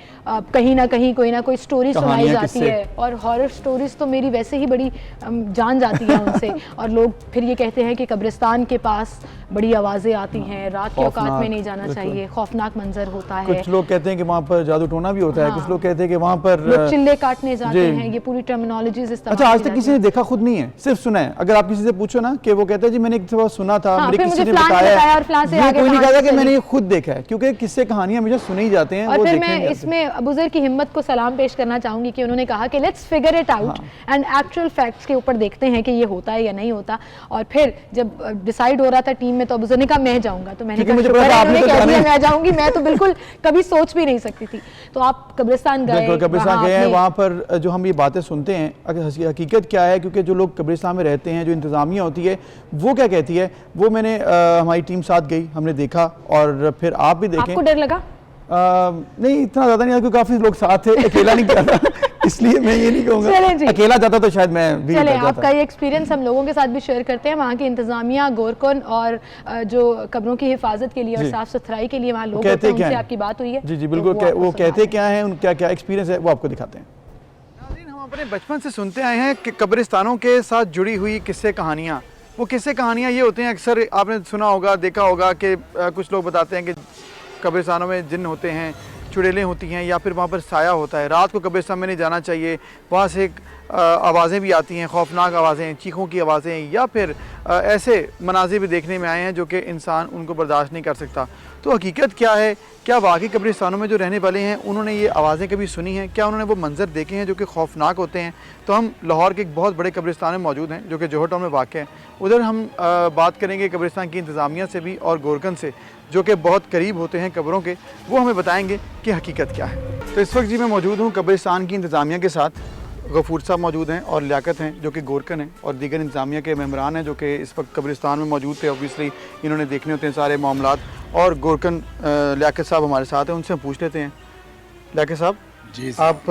कहीं ना कहीं कोई ना कोई स्टोरी सुनाई जाती है, और हॉरर स्टोरीज तो मेरी वैसे ही बड़ी जान जाती है उनसे। और लोग फिर ये कहते हैं कि कब्रिस्तान के पास बड़ी आवाज़ें आती हैं, रात के औकात में नहीं जाना जाना चाहिए, खौफनाक मंजर होता है। कुछ लोग कहते हैं कि वहाँ पर जादू टोना भी होता है, कुछ लोग कहते हैं कि वहाँ पर लोग चिल्ले काटने जाते हैं, ये पूरी टर्मिनोलॉजीज इस्तेमाल अच्छा, आज तक किसी ने देखा खुद नहीं है, सिर्फ सुना है। अगर आप किसी से पूछो ना कि वो कहता है जी मैंने एक दफा सुना था, हाँ, मेरे फिर किसी मुझे ने फलां बताया, बताया और फलां से ये आगे कोई नहीं कहानी कहता कि चली। मैंने ये खुद देखा है, क्योंकि किस्से कहानियां हमेशा सुनी ही जाते हैं। और वो फिर देखने मैं नहीं आते। इसमें अबूजर की हिम्मत को सलाम पेश करना चाहूंगी कि उन्होंने कहा कि let's figure it out and actual facts के ऊपर देखते हैं कि ये होता है या नहीं होता। और फिर जब डिसाइड हो रहा था टीम में तो अबूजर ने कहा मैं जाऊंगा, तो मैंने कहा मुझे शुक्र पता है आपने उन्होंने तो कह जाना दिया है। मैं जाऊंगी, मैं तो बिल्कुल कभी सोच भी नहीं सकती थी। तो आप कब्रिस्तान गए, बिल्कुल कब्रिस्तान वहाँ गए हैं, आपने- वहाँ पर जो हम ये बातें सुनते हैं अगर हकीकत क्या है, क्योंकि जो लोग कब्रिस्तान में रहते हैं, जो इंतज़ामिया होती है वो क्या कहती है, वो मैंने हमारी टीम साथ गई, हमने देखा और फिर आप भी देखें। आपको डर लगा? नहीं इतना ज़्यादा नहीं, क्योंकि काफ़ी लोग साथ थे, अकेला नहीं गया था इसलिए मैं ये नहीं चलें जी। कहूँगा, अकेला जाता तो शायद मैं भी चले डर आपका जाता। ये एक्सपीरियंस हम लोगों के साथ भी शेयर करते हैं। वहाँ की इंतजामिया, गोरकन और जो कब्रों की हिफाजत के लिए और जी। साफ सुथराई के लिए वहाँ लोग कहते होते हैं, क्या उनसे हैं? आपकी बात हुई है? जी जी तो बिल्कुल, आपको वो सुना कहते दें। क्या हैं, उन क्या क्या एक्सपीरियंस है वो आपको दिखाते हैं। नाज़रीन, हम अपने बचपन से सुनते आए हैं कि कब्रिस्तानों के साथ जुड़ी हुई किस्से कहानियाँ, वो किस्से कहानियाँ ये होते हैं, अक्सर आपने सुना होगा, देखा होगा कि कुछ लोग बताते हैं कि कब्रिस्तानों में जिन्न होते हैं, चुड़ैलें होती हैं, या फिर वहाँ पर साया होता है, रात को कब्रिस्तान में नहीं जाना चाहिए, वहाँ से आवाज़ें भी आती हैं, खौफनाक आवाज़ें, चीखों की आवाज़ें, या फिर ऐसे मनाजिर भी देखने में आए हैं जो कि इंसान उनको बर्दाश्त नहीं कर सकता। तो हकीकत क्या है, क्या वाकई कब्रिस्तानों में जो रहने वाले हैं उन्होंने ये आवाज़ें कभी सुनी हैं, क्या उन्होंने वो मंजर देखे हैं जो कि खौफनाक होते हैं? तो हम लाहौर के एक बहुत बड़े कब्रिस्तान में मौजूद हैं जो कि जौहर टाउन में वाक़ है। उधर हम बात करेंगे कब्रिस्तान की इंतज़ामिया से भी और गोरकन से, जो कि बहुत करीब होते हैं कब्रों के, वो हमें बताएंगे कि हकीकत क्या है। तो इस वक्त जी मैं मौजूद हूँ कब्रिस्तान की इंतज़ामिया के साथ। गफूर साहब मौजूद हैं और लियाकत हैं जो कि गोरकन हैं, और दीगर इंतज़ामिया के मेम्बरान हैं जो कि इस वक्त कब्रिस्तान में मौजूद थे। ऑब्वियसली इन्होंने देखने होते हैं सारे मामलात, और गोरकन लियाकत साहब हमारे साथ हैं, उनसे हम पूछ लेते हैं। लियाकत साहब जी आप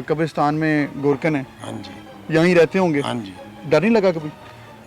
कब्रिस्तान में गोरकन हैं, हाँ जी, यहीं रहते होंगे, हाँ जी। डर नहीं लगा कभी?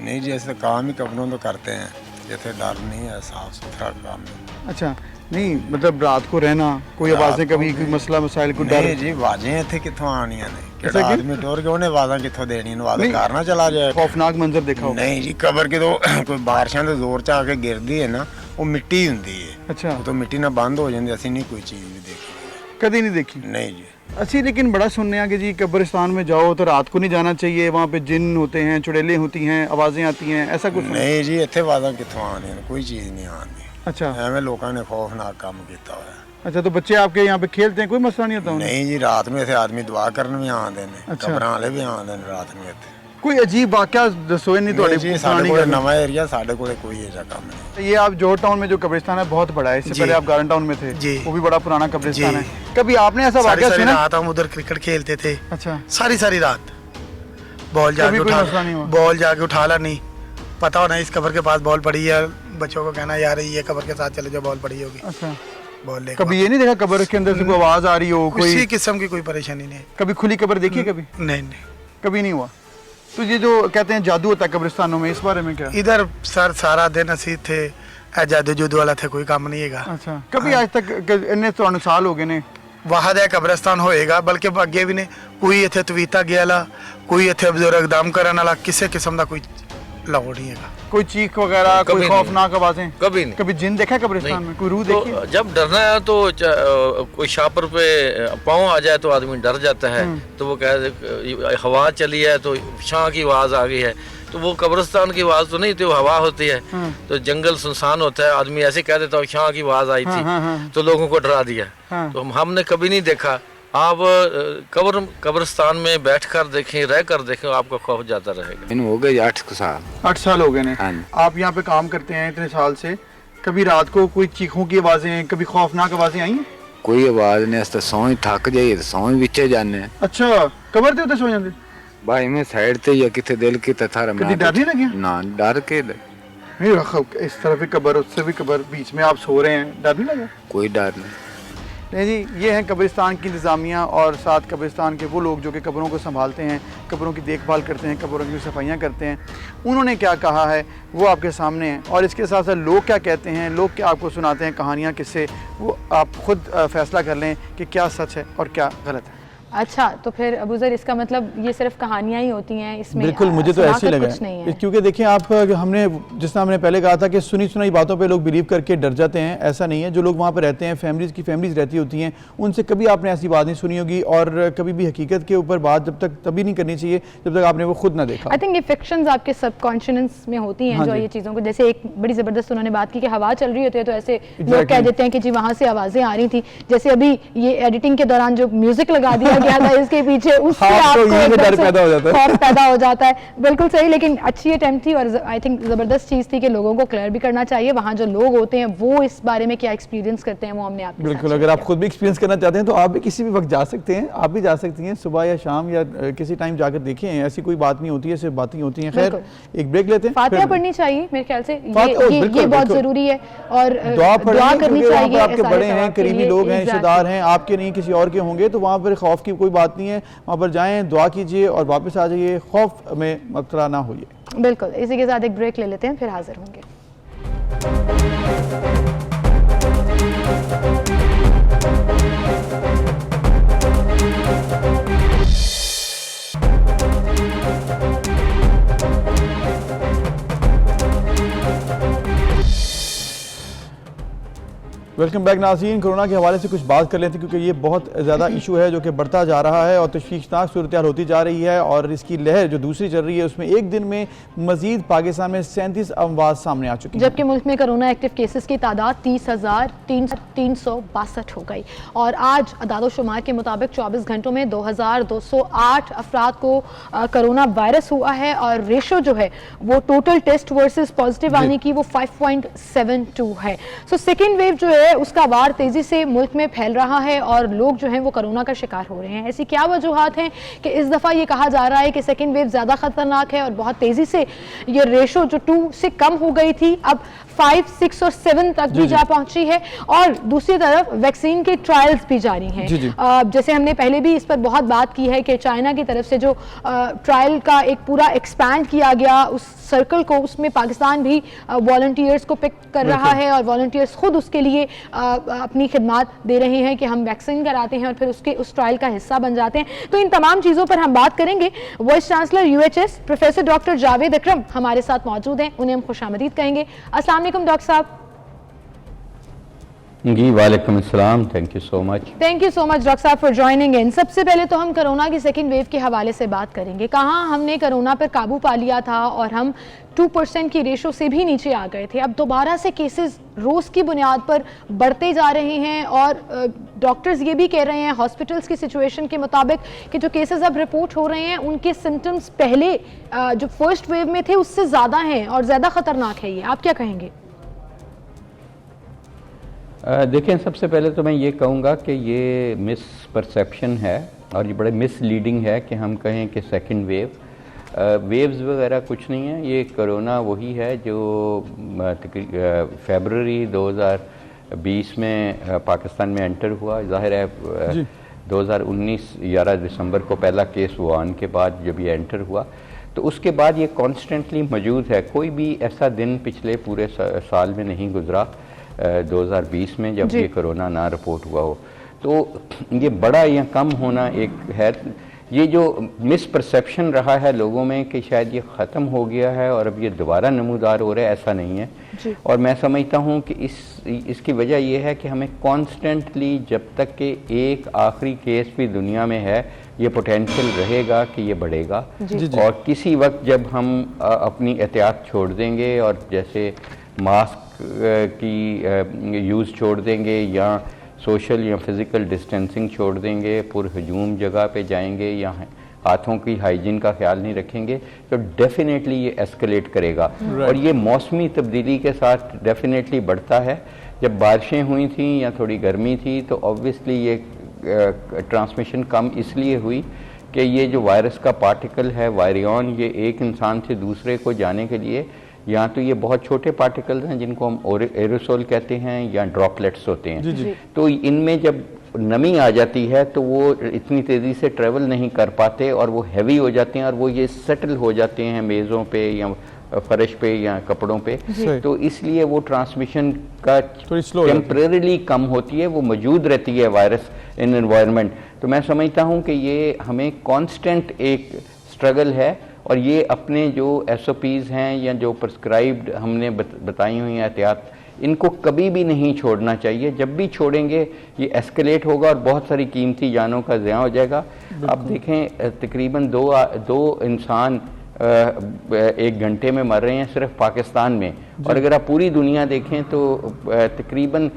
नहीं जी, ऐसे काम ही कपड़ों तो करते हैं, जैसे डर नहीं है, साफ सुथरा काम है। अच्छा, नहीं मतलब रात को रहना, कोई आवाज़ें कभी कोई मसला मसाइल को डर? नहीं जी, आवाजें इत्थे कित्थों आनियां ने, ऐसा किहड़ा क्यों? आदमी डर के उन्हें आवाज़ां कित्थों देनियां ने, आवाज़ नहीं। घर ना चला जाए। खौफनाक मंजर देखा हो? नहीं जी, कबर के तो कोई बारिशां दे जोर च आके गिरदी है ना, वो मिट्टी हुंदी है, अच्छा, वो तो मिट्टी ना बंद हो जाती, असीं नहीं कोई चीज़ भी देखी। कभी नहीं देखी? नहीं जी, अच्छी, लेकिन बड़ा सुनने हैं कि जी कब्रिस्तान में जाओ तो रात को नहीं जाना चाहिए, वहाँ पे जिन्न होते हैं, चुड़ैलें होती हैं, आवाज़ें आती हैं, ऐसा कुछ? नहीं जी, इत्थे आवाज़ां कित्थों आनियां ने, कोई चीज़ नहीं आती। अच्छा एवें लोगों ने खौफनाक काम किया हुआ है। अच्छा, तो बच्चे आपके यहाँ पे खेलते हैं, कोई मसला नहीं होता उन्हें? नहीं जी, रात में इत्थे आदमी दुआ करन भी आंदे ने, अच्छा। कबरां वाले भी आंदे ने रात में इत्थे। कोई अजीब वाक़या दसो नहीं नहीं जी, थोड़ी साढ़े कोल नवा एरिया, साढ़े कोल कोई ऐसा काम नहीं। ये आप जौहर टाउन में जो कब्रिस्तान है बहुत बड़ा है, इससे जी। पहले आप गार्डन टाउन में थे, जी। वो भी बड़ा पुराना कब्रिस्तान जी। है। कभी आपने ऐसा सारी वाक़या सारी सुना? रात हम उधर क्रिकेट खेलते थे, अच्छा, सारी सारी रात। बॉल कभी जाके कोई उठा, मसला नहीं हुआ? बॉल जाके उठा ला, नहीं पता होना इस कबर के पास बॉल पड़ी है, बच्चों को कहना यार ये कबर के साथ चले जाओ, बॉल पड़ी होगी, अच्छा। बॉल लेके कभी ये नहीं देखा कब्र के अंदर से कोई आवाज़ आ रही हो? किसी कोई किस्म की कोई परेशानी नहीं। कभी खुली कब्र देखी है? कभी नहीं नहीं, कभी नहीं हुआ? तो ये जो कहते हैं जादू होता है कब्रिस्तानों में, इस बारे में क्या? इधर सर सारा दिन असी थे, ए जादू जुदू वाला थे, कोई काम नहीं है। अच्छा, कभी आज तक इन्ने तो साल हो गए ने वाहद है कब्रिस्तान होएगा, बल्कि अगे भी ने कोई इत्थे तवीता गया ला, कोई इत्थे बुजुर्ग दाम करने वाला, किसी किस्म का कोई लाहौर नहीं है। कोई चीख वगैरह, कोई खौफनाक आवाजें? कभी नहीं। कभी जिन देखा कब्रिस्तान में? कोई रूह देखी? तो जब डरना है तो कोई शापर पे पाँव आ जाए तो आदमी डर जाता है, तो वो कह हवा चली है तो शाह की आवाज़ आ गई है, तो वो कब्रिस्तान की आवाज़ तो नहीं थी, वो हवा होती है। तो जंगल सुनसान होता है, आदमी ऐसे कह देता है शाह की आवाज़ आई थी, तो लोगों को डरा दिया। तो हमने कभी नहीं देखा। आप कब्रिस्तान में बैठ कर देखें, रह कर देखें, आपका खौफ जाता रहेगा। इन हो गए 8 साल। 8 साल हो गए ने। हाँ। आप यहाँ पे काम करते हैं इतने साल से, कभी रात को कोई चीखों की आवाजें, कभी खौफनाक आवाजें आई हैं? कोई आवाज नहीं, अस सौ ही थक जाइए तो सौ ही बिचे जाने। अच्छा, कबर ते सो जाते? भाई मैं साइड ते या किथे दिल की तथा कभी डर नहीं लगे? ना, डर के नहीं रखो, इस तरफ भी कबर, उससे भी कबर, बीच में आप सो रहे हैं, डर नहीं लगा? कोई डर नहीं। नहीं जी, ये हैं कब्रिस्तान की इंतज़ामिया और साथ कब्रिस्तान के वो लोग जो कि कब्रों को संभालते हैं, कब्रों की देखभाल करते हैं, कब्रों की सफाइयाँ करते हैं। उन्होंने क्या कहा है वो आपके सामने है, और इसके साथ साथ लोग क्या कहते हैं, लोग क्या आपको सुनाते हैं कहानियाँ, किससे, वो आप खुद फैसला कर लें कि क्या सच है और क्या गलत है। अच्छा, तो फिर अबूजर इसका मतलब ये सिर्फ कहानियां ही होती हैं इसमें? बिल्कुल, मुझे तो ऐसे ही लगा है। क्योंकि देखिए आप, हमने जिस तरह हमने पहले कहा था कि सुनी सुनाई बातों पे लोग बिलीव करके डर जाते हैं, ऐसा नहीं है। जो लोग वहाँ पर रहते हैं, फैमिलीज रहती होती हैं, उनसे कभी आपने ऐसी बात नहीं सुनी होगी, और कभी भी हकीकत के ऊपर बात जब तक तभी नहीं करनी चाहिए जब तक आपने वो खुद ना देखा। आई थिंक ये फिक्शंस आपके सबकॉन्शियस में होती हैं, जो ये चीज़ों को, जैसे एक बड़ी ज़बरदस्त उन्होंने बात की कि हवा चल रही होती है तो ऐसे लोग कह देते हैं कि जी वहाँ से आवाज़ें आ रही थी। जैसे अभी ये एडिटिंग के दौरान जो म्यूजिक लगा दिया गया था इसके पीछे, उससे आपको डर पैदा हो जाता है, खौफ पैदा हो जाता है। बिल्कुल सही, लेकिन अच्छी अटेम्प्ट थी और आई थिंक ज़बरदस्त चीज़ थी कि लोगों को क्लियर भी करना चाहिए वहाँ जो लोग होते हैं वो इस बारे में क्या एक्सपीरियंस करते हैं, वो हमने आपके बिल्कुल। अगर आप खुद भी एक्सपीरियंस करना चाहते हैं तो आप भी किसी भी वक्त जा सकते हैं, आप भी जा सकती हैं, सुबह या शाम या किसी टाइम जाकर देखें, ऐसी कोई बात नहीं होती है, सिर्फ बातें होती हैं। खैर, एक ब्रेक लेते हैं। फातिहा पढ़नी चाहिए मेरे ख्याल से, ये बहुत जरूरी है, और दुआ करनी चाहिए। आपके बड़े हैं, करीबी लोग हैं, रिश्तेदार हैं, आपके नहीं किसी और के होंगे, तो वहाँ पर खौफ की कोई बात नहीं है। वहाँ पर जाएं, दुआ कीजिए और वापस आ जाइए, खौफ में मुब्तला ना होइए। बिल्कुल। इसी के साथ एक ब्रेक ले लेते हैं, फिर हाजिर होंगे। वेलकम बैक नाज़रीन। कोरोना के हवाले से कुछ बात कर लेते हैं क्योंकि ये बहुत ज़्यादा इशू है जो कि बढ़ता जा रहा है और तशवीशनाक सूरत हाल होती जा रही है, और इसकी लहर जो दूसरी चल रही है उसमें एक दिन में मजीद पाकिस्तान में 37 अमवात सामने आ चुकी हैं, जबकि मुल्क में कोरोना एक्टिव केसेस की तादाद 30,362 हो गई। और आज अदाद-ओ-शुमार के मुताबिक 24 घंटों में 2,208 अफराद को कोरोना वायरस हुआ है, और रेशो जो है वो टोटल टेस्ट वर्सेस पॉजिटिव आने की वो 5.72 है। सो सेकेंड वेव जो है उसका वार तेजी से मुल्क में फैल रहा है और लोग जो हैं वो कोरोना का शिकार हो रहे हैं। ऐसी क्या वजूहात हैं कि इस दफ़ा ये कहा जा रहा है कि सेकेंड वेव ज़्यादा खतरनाक है और बहुत तेजी से ये रेशो जो 2 से कम हो गई थी अब 5, 6 और 7 तक भी जा पहुंची है, और दूसरी तरफ वैक्सीन के ट्रायल्स भी जारी हैं। जैसे हमने पहले भी इस पर बहुत बात की है कि चाइना की तरफ से जो ट्रायल का एक पूरा एक्सपैंड किया गया उस सर्कल को, उसमें पाकिस्तान भी वॉलंटियर्स को पिक कर रहा है, और वॉलंटियर्स खुद उसके लिए अपनी खिदमत दे रहे हैं कि हम वैक्सीन कराते हैं और फिर उस ट्रायल का हिस्सा बन जाते हैं। तो इन तमाम चीज़ों पर हम बात करेंगे। Vice chancellor UHS professor doctor Javed Akram हमारे साथ मौजूद हैं, उन्हें हम खुशामदीद कहेंगे। अस्सलाम वालेकुम डॉक्टर साहब। जी वालेकुम अस्सलाम, thank you so much doctor साहब फॉर ज्वाइनिंग इन। सबसे पहले तो हम कोरोना की सेकेंड वेव के हवाले से बात करेंगे। कहाँ हमने कोरोना पर काबू पा लिया था और हम 2% की रेशो से भी नीचे आ गए थे, अब दोबारा से केसेस रोज़ की बुनियाद पर बढ़ते जा रहे हैं, और डॉक्टर्स ये भी कह रहे हैं हॉस्पिटल्स की सिचुएशन के मुताबिक कि जो केसेस अब रिपोर्ट हो रहे हैं उनके सिम्टम्स पहले जो फर्स्ट वेव में थे उससे ज़्यादा हैं और ज़्यादा ख़तरनाक है। ये आप क्या कहेंगे? देखें, सबसे पहले तो मैं ये कहूँगा कि ये मिस परसेप्शन है और ये बड़े मिसलीडिंग है कि हम कहें कि सेकंड वेव्स वगैरह कुछ नहीं है। ये कोरोना वही है जो फरवरी 2020 में पाकिस्तान में एंटर हुआ। ज़ाहिर है 2019 11 दिसंबर को पहला केस वुहान के बाद जब ये एंटर हुआ तो उसके बाद ये कॉन्स्टेंटली मौजूद है। कोई भी ऐसा दिन पिछले पूरे साल में नहीं गुजरा 2020 में जब ये कोरोना ना रिपोर्ट हुआ हो। तो ये बड़ा या कम होना एक है। ये जो मिसपरसेप्शन रहा है लोगों में कि शायद ये ख़त्म हो गया है और अब ये दोबारा नमूदार हो रहा है, ऐसा नहीं है। और मैं समझता हूँ कि इसकी वजह ये है कि हमें कॉन्स्टेंटली जब तक कि एक आखिरी केस भी दुनिया में है ये पोटेंशियल रहेगा कि ये बढ़ेगा। और किसी वक्त जब हम अपनी एहतियात छोड़ देंगे और जैसे मास्क की यूज़ छोड़ देंगे या सोशल या फिज़िकल डिस्टेंसिंग छोड़ देंगे, पुरहजूम जगह पे जाएंगे या हाथों की हाइजीन का ख्याल नहीं रखेंगे तो डेफिनेटली ये एस्केलेट करेगा। और ये मौसमी तब्दीली के साथ डेफिनेटली बढ़ता है। जब बारिशें हुई थी या थोड़ी गर्मी थी तो ऑब्वियसली ये ट्रांसमिशन कम इसलिए हुई कि ये जो वायरस का पार्टिकल है वायरियन, ये एक इंसान से दूसरे को जाने के लिए या तो ये बहुत छोटे पार्टिकल्स हैं जिनको हम एरोसोल कहते हैं या ड्रॉपलेट्स होते हैं। तो इनमें जब नमी आ जाती है तो वो इतनी तेज़ी से ट्रेवल नहीं कर पाते और वो हैवी हो जाते हैं और वो ये सेटल हो जाते हैं मेज़ों पे या फर्श पे या कपड़ों पे, तो इसलिए वो ट्रांसमिशन का टेम्परेरीली कम होती है, वो मौजूद रहती है वायरस इन एनवायरनमेंट। तो मैं समझता हूँ कि ये हमें कांस्टेंट एक स्ट्रगल है और ये अपने जो SOPs हैं या जो प्रिस्क्राइब्ड हमने बताई हुई एहतियात, इनको कभी भी नहीं छोड़ना चाहिए। जब भी छोड़ेंगे ये एस्केलेट होगा और बहुत सारी कीमती जानों का ज़िया हो जाएगा। आप देखें तकरीबन दो इंसान एक घंटे में मर रहे हैं सिर्फ पाकिस्तान में, और अगर आप पूरी दुनिया देखें तो तकरीबन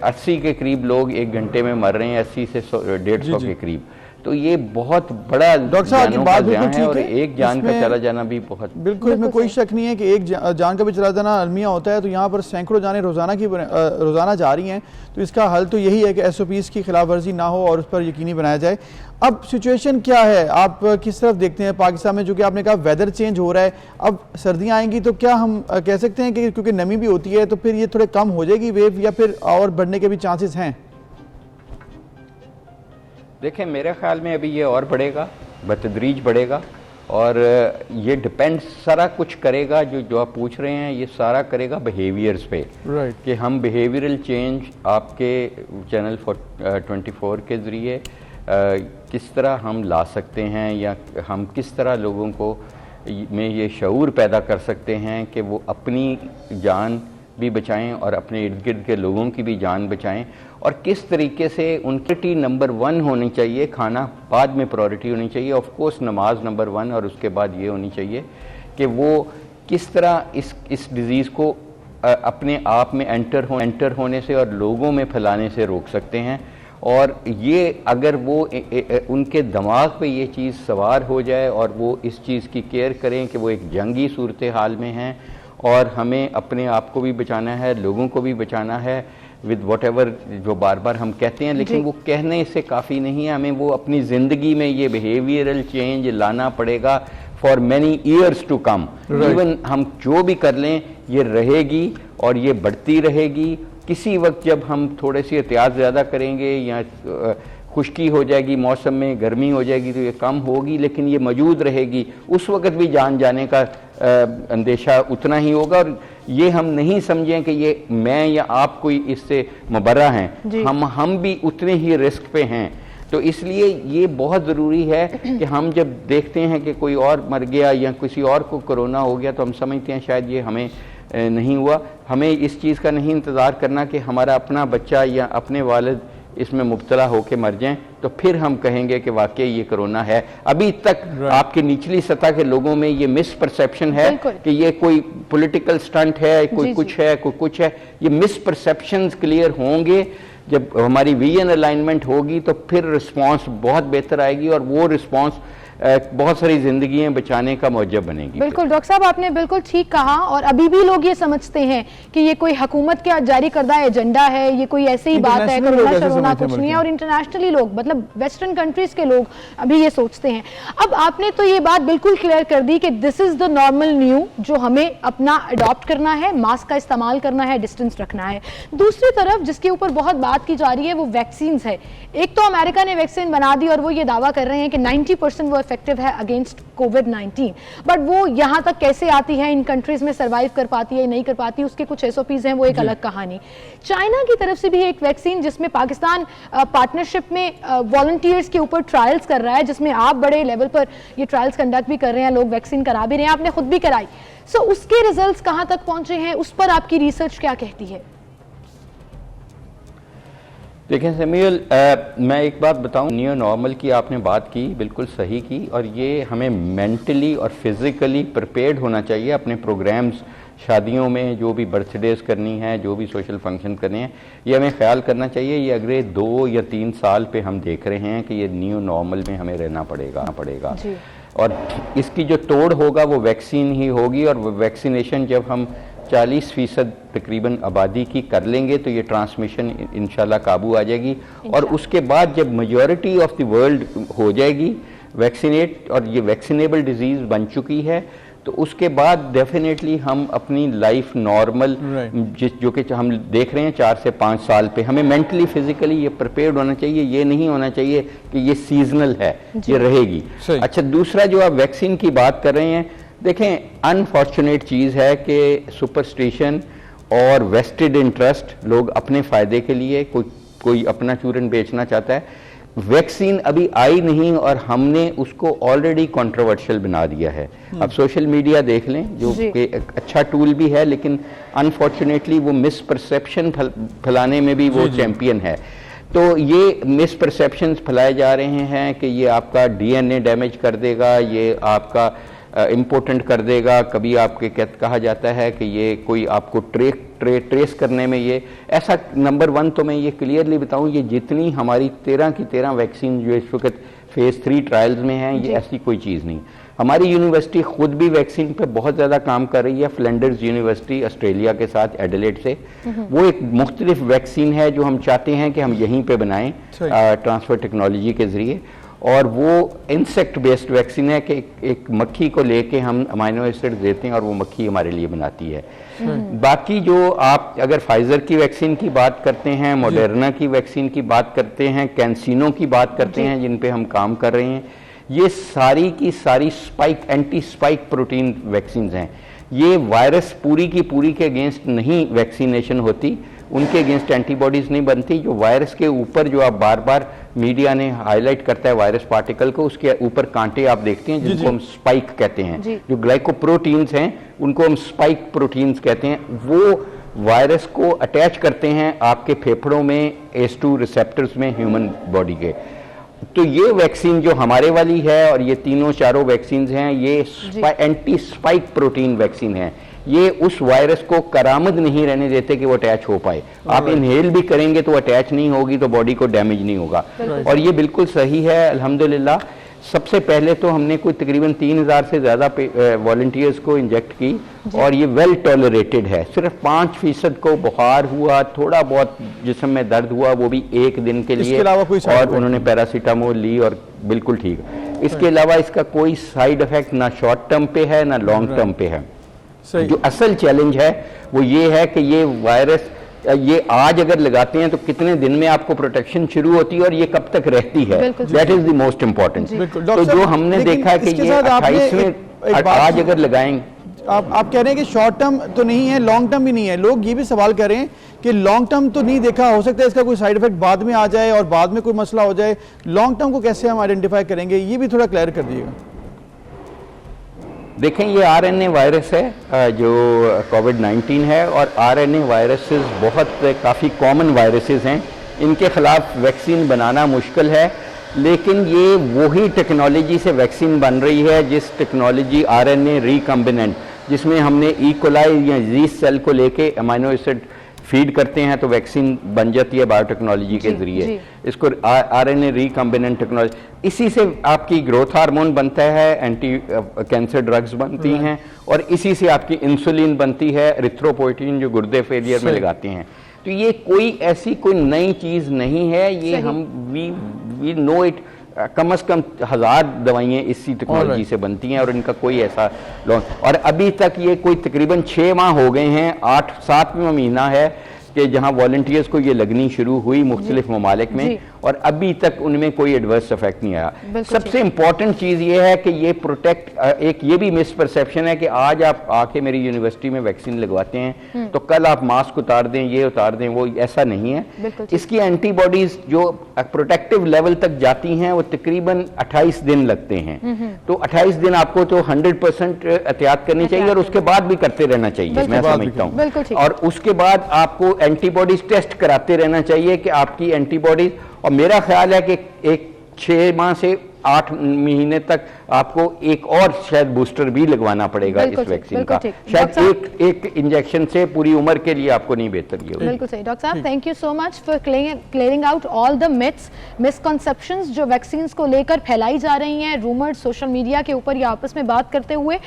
80 के करीब लोग एक घंटे में मर रहे हैं, 80 से 150 के करीब। तो ये बहुत बड़ा डॉक्टर साहब की बात बिल्कुल ठीक है और एक जान का चला जाना भी बहुत, बिल्कुल इसमें कोई शक नहीं है कि एक जान का भी चला जाना अलमिया होता है। तो यहाँ पर सैकड़ों जानें रोज़ाना जा रही हैं, तो इसका हल तो यही है कि SOPs की खिलाफ वर्जी ना हो और उस पर यकीनी बनाया जाए। अब सिचुएशन क्या है, आप किस तरफ देखते हैं पाकिस्तान में? जो कि आपने कहा वेदर चेंज हो रहा है, अब सर्दियाँ आएंगी तो क्या हम कह सकते हैं कि क्योंकि नमी भी होती है तो फिर ये थोड़े कम हो जाएगी वेव, या फिर और बढ़ने के भी चांसेस हैं? देखें मेरे ख्याल में अभी ये और बढ़ेगा, बतदरीज बढ़ेगा, और ये डिपेंड सारा कुछ करेगा, जो आप पूछ रहे हैं ये सारा करेगा बिहेवियर्स पे, कि हम बिहेवियरल चेंज आपके चैनल 24 के ज़रिए किस तरह हम ला सकते हैं, या हम किस तरह लोगों को में ये शऊर पैदा कर सकते हैं कि वो अपनी जान भी बचाएं और अपने इर्द गिर्द के लोगों की भी जान बचाएं, और किस तरीके से उनकी नंबर 1 होनी चाहिए, खाना बाद में प्रायोरिटी होनी चाहिए, ऑफ कोर्स नमाज नंबर 1, और उसके बाद ये होनी चाहिए कि वो किस तरह इस डिज़ीज़ को अपने आप में एंटर होने से और लोगों में फैलाने से रोक सकते हैं। और ये अगर वो उनके दिमाग पे ये चीज़ सवार हो जाए और वो इस चीज़ की केयर करें कि वो एक जंगी सूरत हाल में हैं और हमें अपने आप को भी बचाना है, लोगों को भी बचाना है विद वॉटएवर जो बार बार हम कहते हैं, लेकिन वो कहने से काफ़ी नहीं है, हमें वो अपनी ज़िंदगी में ये बिहेवियरल चेंज लाना पड़ेगा for many years to come. Even हम जो भी कर लें ये रहेगी और ये बढ़ती रहेगी। किसी वक्त जब हम थोड़े सी एहतियात ज़्यादा करेंगे या खुश्की हो जाएगी, मौसम में गर्मी हो जाएगी तो ये कम होगी, लेकिन ये मौजूद रहेगी। उस वक्त भी जान जाने का अंदेशा उतना ही होगा। और ये हम नहीं समझें कि ये मैं या आप कोई इससे मुबर्रा हैं, हम भी उतने ही रिस्क पे हैं। तो इसलिए ये बहुत ज़रूरी है कि हम जब देखते हैं कि कोई और मर गया या किसी और को कोरोना हो गया तो हम समझते हैं शायद ये हमें नहीं हुआ। हमें इस चीज़ का नहीं इंतज़ार करना कि हमारा अपना बच्चा या अपने वालिद इसमें मुब्तला होकर मर जाएं तो फिर हम कहेंगे कि वाकई ये कोरोना है। अभी तक आपके निचली सतह के लोगों में ये मिसपरसेप्शन है कि ये कोई पॉलिटिकल स्टंट है, कोई कुछ है, कोई कुछ है। ये मिसपरसेप्शंस क्लियर होंगे जब हमारी विजन अलाइनमेंट होगी तो फिर रिस्पांस बहुत बेहतर आएगी और वो रिस्पांस बहुत सारी जिंदगियां बचाने का मौजब बनेगी। बिल्कुल डॉक्टर साहब आपने बिल्कुल ठीक कहा। और अभी भी लोग ये समझते हैं कि ये कोई हुकूमत का जारी करदा एजेंडा है, ये कोई ऐसी ही बात है, कोरोना कुछ नहीं है। और इंटरनेशनली लोग मतलब वेस्टर्न कंट्रीज के लोग अभी ये सोचते हैं। अब आपने तो ये बात बिल्कुल क्लियर कर दी कि this is the normal new जो हमें अपना अडॉप्ट करना है, मास्क का इस्तेमाल करना है, डिस्टेंस रखना है। दूसरी तरफ जिसके ऊपर बहुत बात की जा रही है वो वैक्सीन है। एक तो अमेरिका ने वैक्सीन बना दी और वो ये दावा कर रहे हैं कि 90% वो इफेक्टिव है अगेंस्ट कोविड-19, बट वो यहाँ तक कैसे आती है, इन कंट्रीज में सर्वाइव कर पाती है नहीं कर पाती, उसके कुछ SOPs हैं, वो एक अलग कहानी। चाइना की तरफ से भी एक वैक्सीन जिसमें पाकिस्तान पार्टनरशिप में वॉलंटियर्स के ऊपर ट्रायल्स कर रहा है, जिसमें आप बड़े लेवल पर ये ट्रायल्स कंडक्ट भी कर रहे हैं, लोग वैक्सीन करा भी रहे हैं, आपने खुद भी कराई। सो उसके रिजल्ट्स कहाँ तक पहुंचे हैं, उस पर आपकी रिसर्च क्या कहती है? देखें समील, मैं एक बात बताऊं, न्यू नॉर्मल की आपने बात की, बिल्कुल सही की, और ये हमें मेंटली और फिज़िकली प्रिपेयर्ड होना चाहिए। अपने प्रोग्राम्स, शादियों में जो भी बर्थडेज करनी है, जो भी सोशल फंक्शन करने हैं, ये हमें ख्याल करना चाहिए। ये अगले 2 या 3 साल पे हम देख रहे हैं कि ये न्यू नॉर्मल में हमें रहना पड़ेगा और इसकी जो तोड़ होगा वो वैक्सीन ही होगी। और वैक्सीनेशन जब हम 40% तकरीबन आबादी की कर लेंगे तो ये ट्रांसमिशन इंशाल्लाह काबू आ जाएगी। और उसके बाद जब मेजॉरिटी ऑफ द वर्ल्ड हो जाएगी वैक्सीनेट और ये वैक्सीनेबल डिजीज़ बन चुकी है, तो उसके बाद डेफिनेटली हम अपनी लाइफ नॉर्मल जो कि हम देख रहे हैं 4 से 5 साल पे, हमें मेंटली फिजिकली ये प्रिपेयर्ड होना चाहिए। ये नहीं होना चाहिए कि ये सीजनल है, ये रहेगी। अच्छा, दूसरा जो आप वैक्सीन की बात कर रहे हैं, देखें अनफॉर्चुनेट चीज़ है कि सुपरस्टिशन और वेस्टेड इंटरेस्ट, लोग अपने फ़ायदे के लिए कोई अपना चूरन बेचना चाहता है। वैक्सीन अभी आई नहीं और हमने उसको ऑलरेडी कंट्रोवर्शियल बना दिया है। अब सोशल मीडिया देख लें, जो कि एक अच्छा टूल भी है, लेकिन अनफॉर्चुनेटली वो मिसपरसेप्शन फैलाने में भी वो चैंपियन है। तो ये मिसपरसेप्शंस फैलाए जा रहे हैं कि ये आपका डीएनए डैमेज कर देगा, ये आपका इम्पोर्टेंट कर देगा। कभी आपके कहा जाता है कि ये कोई आपको ट्रेस करने में ये ऐसा। नंबर 1 तो मैं ये क्लियरली बताऊं, ये जितनी हमारी 13 की 13 वैक्सीन जो इस वक्त फेज़ 3 ट्रायल्स में हैं, ये ऐसी कोई चीज़ नहीं। हमारी यूनिवर्सिटी खुद भी वैक्सीन पे बहुत ज़्यादा काम कर रही है। फ्लैंडर्स यूनिवर्सिटी ऑस्ट्रेलिया के साथ एडिलेड से, वो एक मुख्तलिफ वैक्सीन है जो हम चाहते हैं कि हम यहीं पे बनाएं ट्रांसफ़र टेक्नोलॉजी के ज़रिए। और वो इंसेक्ट बेस्ड वैक्सीन है कि एक मक्खी को लेके हम अमाइनो एसिड देते हैं और वो मक्खी हमारे लिए बनाती है। बाकी जो आप अगर फाइजर की वैक्सीन की बात करते हैं, मॉडर्ना की वैक्सीन की बात करते हैं, कैंसिनो की बात करते हैं, जिन पे हम काम कर रहे हैं, ये सारी की सारी एंटी स्पाइक प्रोटीन वैक्सीन हैं। ये वायरस पूरी की पूरी के अगेंस्ट नहीं वैक्सीनेशन होती, उनके अगेंस्ट एंटीबॉडीज नहीं बनती। जो वायरस के ऊपर जो आप बार बार मीडिया ने हाईलाइट करता है वायरस पार्टिकल को, उसके ऊपर कांटे आप देखते हैं जिनको हम स्पाइक कहते हैं। जो ग्लाइकोप्रोटीन्स हैं उनको हम स्पाइक प्रोटीन्स कहते हैं। वो वायरस को अटैच करते हैं आपके फेफड़ों में ACE2 रिसेप्टर्स में ह्यूमन बॉडी के। तो ये वैक्सीन जो हमारे वाली है और ये तीनों चारों वैक्सीन हैं, ये एंटी स्पाइक प्रोटीन वैक्सीन है। ये उस वायरस को करामद नहीं रहने देते कि वो अटैच हो पाए। आप इनहेल भी करेंगे तो अटैच नहीं होगी, तो बॉडी को डैमेज नहीं होगा। और ये बिल्कुल सही है अल्हम्दुलिल्लाह। सबसे पहले तो हमने कोई तकरीबन 3000 से ज़्यादा वॉलंटियर्स को इंजेक्ट की और ये वेल टॉलरेटेड है। सिर्फ 5% को बुखार हुआ, थोड़ा बहुत जिस्म में दर्द हुआ, वो भी 1 दिन के लिए, और उन्होंने पैरासीटामोल ली और बिल्कुल ठीक। इसके अलावा इसका कोई साइड इफेक्ट ना शॉर्ट टर्म पे है ना लॉन्ग टर्म पे है। जो असल चैलेंज है वो ये है कि ये वायरस ये आज अगर लगाते हैं तो कितने दिन में आपको प्रोटेक्शन शुरू होती है और ये कब तक रहती है, that is the most important. तो जो हमने देखा है कि ये 28 में आज अगर लगाएंगे, आप कह रहे हैं कि शॉर्ट टर्म तो नहीं है, लॉन्ग टर्म भी नहीं है। लोग ये भी सवाल कर रहे हैं कि लॉन्ग टर्म तो नहीं देखा, हो सकता है इसका कोई साइड इफेक्ट बाद में आ जाए और बाद में कोई मसला हो जाए। लॉन्ग टर्म को कैसे हम आइडेंटिफाई करेंगे, ये भी थोड़ा क्लियर कर दीजिएगा। देखें, ये RNA वायरस है जो कोविड-19 है, और RNA वायरसेस काफ़ी कॉमन वायरसेस हैं। इनके ख़िलाफ़ वैक्सीन बनाना मुश्किल है, लेकिन ये वही टेक्नोलॉजी से वैक्सीन बन रही है जिस टेक्नोलॉजी RNA रिकम्बिनेंट, जिसमें हमने ई कोलाई या जीस्ट सेल को लेके अमाइनो एसिड फीड करते हैं तो वैक्सीन बन जाती है बायोटेक्नोलॉजी के ज़रिए। इसको RNA रिकम्बिनेंट टेक्नोलॉजी, इसी से आपकी ग्रोथ हार्मोन बनता है, एंटी कैंसर ड्रग्स बनती हैं, और इसी से आपकी इंसुलिन बनती है, एरिथ्रोपोइटिन जो गुर्दे फेलियर में लगाते हैं। तो ये कोई ऐसी कोई नई चीज़ नहीं है, ये हम वी नो इट। कम से कम 1000 दवाइयाँ इसी टेक्नोलॉजी से बनती हैं और इनका कोई ऐसा और अभी तक ये कोई तकरीबन 6 माह हो गए हैं, 8-7वां महीना है कि जहाँ वॉलंटियर्स को ये लगनी शुरू हुई मुख्तलिफ ममालिक में, और अभी तक उनमें कोई एडवर्स इफेक्ट नहीं आया। सबसे इंपॉर्टेंट चीज़ ये है कि ये प्रोटेक्ट, एक ये भी मिसपरसेप्शन है कि आज आप आके मेरी यूनिवर्सिटी में वैक्सीन लगवाते हैं तो कल आप मास्क उतार दें, ये उतार दें, वो ऐसा नहीं है। इसकी एंटीबॉडीज जो प्रोटेक्टिव लेवल तक जाती हैं वो तकरीबन 28 दिन लगते हैं। तो 28 दिन आपको तो 100% एहतियात करनी चाहिए और उसके बाद भी करते रहना चाहिए, मैं समझता हूँ। और उसके बाद आपको एंटीबॉडीज टेस्ट कराते रहना चाहिए कि आपकी एंटीबॉडीज, और मेरा ख्याल है कि एक 6 माह से 8 महीने तक आपको एक और शायद बूस्टर भी लगवाना पड़ेगा इस वैक्सीन का। शायद एक इंजेक्शन से पूरी उम्र के लिए आपको नहीं बेहतर ये होगी। बिल्कुल सही। डॉक्टर साहब, thank you so much for clearing out all the myths, misconceptions जो वैक्सीन्स को लेकर फैलाई जा रही हैं, रूमर्स सोशल मीडिया के ऊपर या आपस में बात करते हुए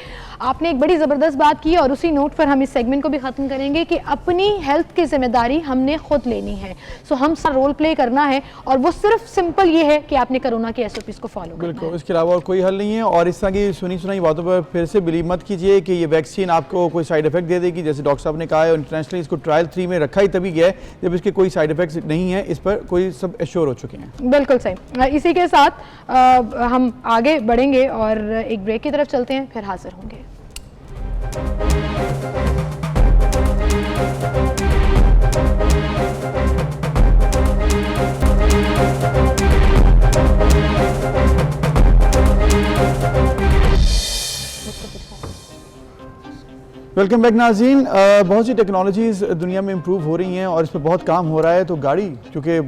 आपने एक बड़ी ज़बरदस्त बात की। और उसी नोट पर हम इस सेगमेंट को भी ख़त्म करेंगे कि अपनी हेल्थ की जिम्मेदारी हमने खुद लेनी है। सो हम रोल प्ले करना है, और वो सिर्फ सिंपल ये है कि आपने कोरोना के SOPs को फॉलो करना है। बिल्कुल, इसके अलावा और कोई हल नहीं। जाइए और इस तरह की सुनी सुनाई बातों पर फिर से बिलीव मत कीजिए कि ये वैक्सीन आपको कोई साइड इफेक्ट दे देगी। जैसे डॉक्टर साहब ने कहा है, इंटरनेशनली इसको ट्रायल 3 में रखा ही तभी गया है जब इसके कोई साइड इफेक्ट्स नहीं है, इस पर कोई सब एश्योर हो चुके हैं। बिल्कुल सही। इसी के साथ हम आगे बढ़ेंगे और एक ब्रेक की तरफ चलते हैं, फिर हाजिर होंगे। वेलकम बैक नाज़रीन। बहुत सी टेक्नोलॉजीज़ दुनिया में इम्प्रूव हो रही हैं और इस पर बहुत काम हो रहा है। तो गाड़ी चूँकि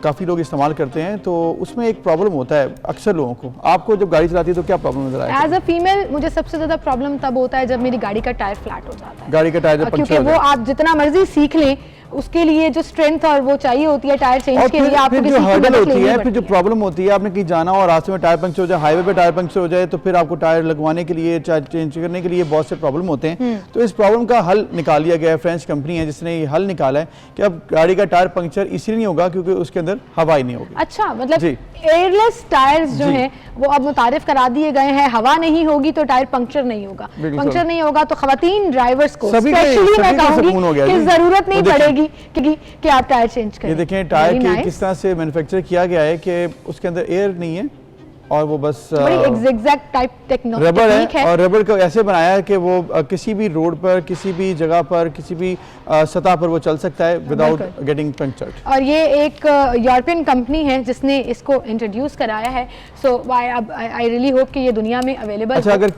काफ़ी लोग इस्तेमाल करते हैं तो उसमें एक प्रॉब्लम होता है अक्सर लोगों को। आपको जब गाड़ी चलाती है तो क्या प्रॉब्लम नजर आया? एज अ फीमेल मुझे सबसे ज़्यादा प्रॉब्लम तब होता है जब मेरी गाड़ी का टायर फ्लैट हो जाता है। गाड़ी का टायर जब पंक्चर हो क्योंकि वो आप जितना मर्जी सीख लें, उसके लिए जो स्ट्रेंथ और वो चाहिए होती है टायर चेंज के लिए, आपको जो हर्डल होती है, फिर जो प्रॉब्लम होती है, आपने कहीं जाना और रास्ते में टायर पंक्चर हो जाए, हाईवे पे टायर पंक्चर हो जाए, तो फिर आपको टायर लगवाने के लिए, चेंज करने के लिए बहुत से प्रॉब्लम होते हैं। तो इस प्रॉब्लम का हल निकाल लिया गया है। फ्रेंच कंपनी है जिसने ये हल निकाला है कि अब गाड़ी का टायर पंक्चर इसलिए नहीं होगा क्योंकि उसके अंदर हवा ही नहीं होगी। अच्छा, मतलब एयरलेस टायर्स जो हैं वो अब मुतारिफ करा दिए गए हैं। हवा नहीं होगी तो टायर पंक्चर नहीं होगा, पंक्चर नहीं होगा तो खवातीन ड्राइवर्स को स्पेशली मैं कहूंगी कि जरूरत नहीं पड़ेगी कि आप टायर चेंज करें। ये देखें टायर की किस तरह से मैन्युफैक्चर किया गया है कि उसके अंदर एयर नहीं है और वो बस एग्जैक्ट टाइप टेक्नोलॉजी रबर है और रबर को ऐसे बनाया है कि वो किसी भी रोड पर, किसी भी जगह पर, किसी भी सतह पर वो चल सकता है विदाउट गेटिंग पंक्चर्ड। और ये एक यूरोपियन कंपनी है जिसने इसको इंट्रोड्यूस कराया है। सो आई रियली होप कि ये दुनिया में अवेलेबल अच्छा, अगर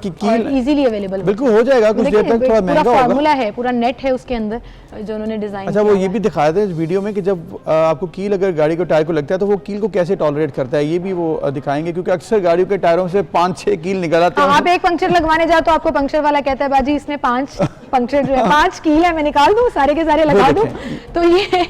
इजीली अवेलेबल बिल्कुल हो जाएगा। कुछ देर तक थोड़ा महंगा होगा। फार्मूला है, पूरा नेट है उसके अंदर जो उन्होंने डिजाइन। अच्छा, वो ये भी दिखाया था इस वीडियो में कि जब आपको कील अगर गाड़ी को टायर को लगता है तो वो कील को कैसे टॉलरेट करता है, ये भी वो दिखाएंगे क्योंकि अक्सर गाड़ियों के टायरों से 5-6 कील निकल आते हैं। आप एक पंक्चर लगवाने जाओ तो आपको पंक्चर वाला कहता है बाजी इसमें 5 पंक्चर जो है 5 कील है, मैं निकाल दूं, सारे के सारे लगा दूं। तो ये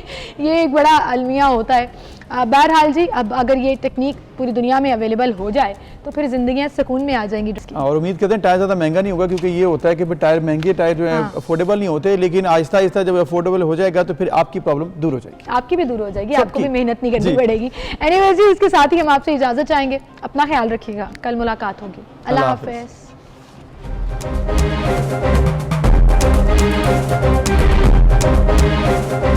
एक बड़ा अलमिया होता है। बहरहाल जी, अब अगर ये टेक्निक पूरी दुनिया में अवेलेबल हो जाए तो फिर जिंदगियां सुकून में आ जाएंगी। और उम्मीद करते हैं टायर ज़्यादा महंगा नहीं होगा क्योंकि ये होता है कि फिर टायर महंगे टायर जो है अफोर्डेबल नहीं होते, लेकिन आहिस्ता आहिस्ता जब अफोर्डेबल हो जाएगा तो फिर आपकी प्रॉब्लम दूर हो जाएगी। आपकी भी दूर हो जाएगी, आपको भी मेहनत नहीं करनी पड़ेगी। एनीवेज जी, इसके साथ ही हम आपसे इजाजत चाहेंगे। अपना ख्याल रखिएगा, कल मुलाकात होगी। अल्लाह हाफिज। Thank you.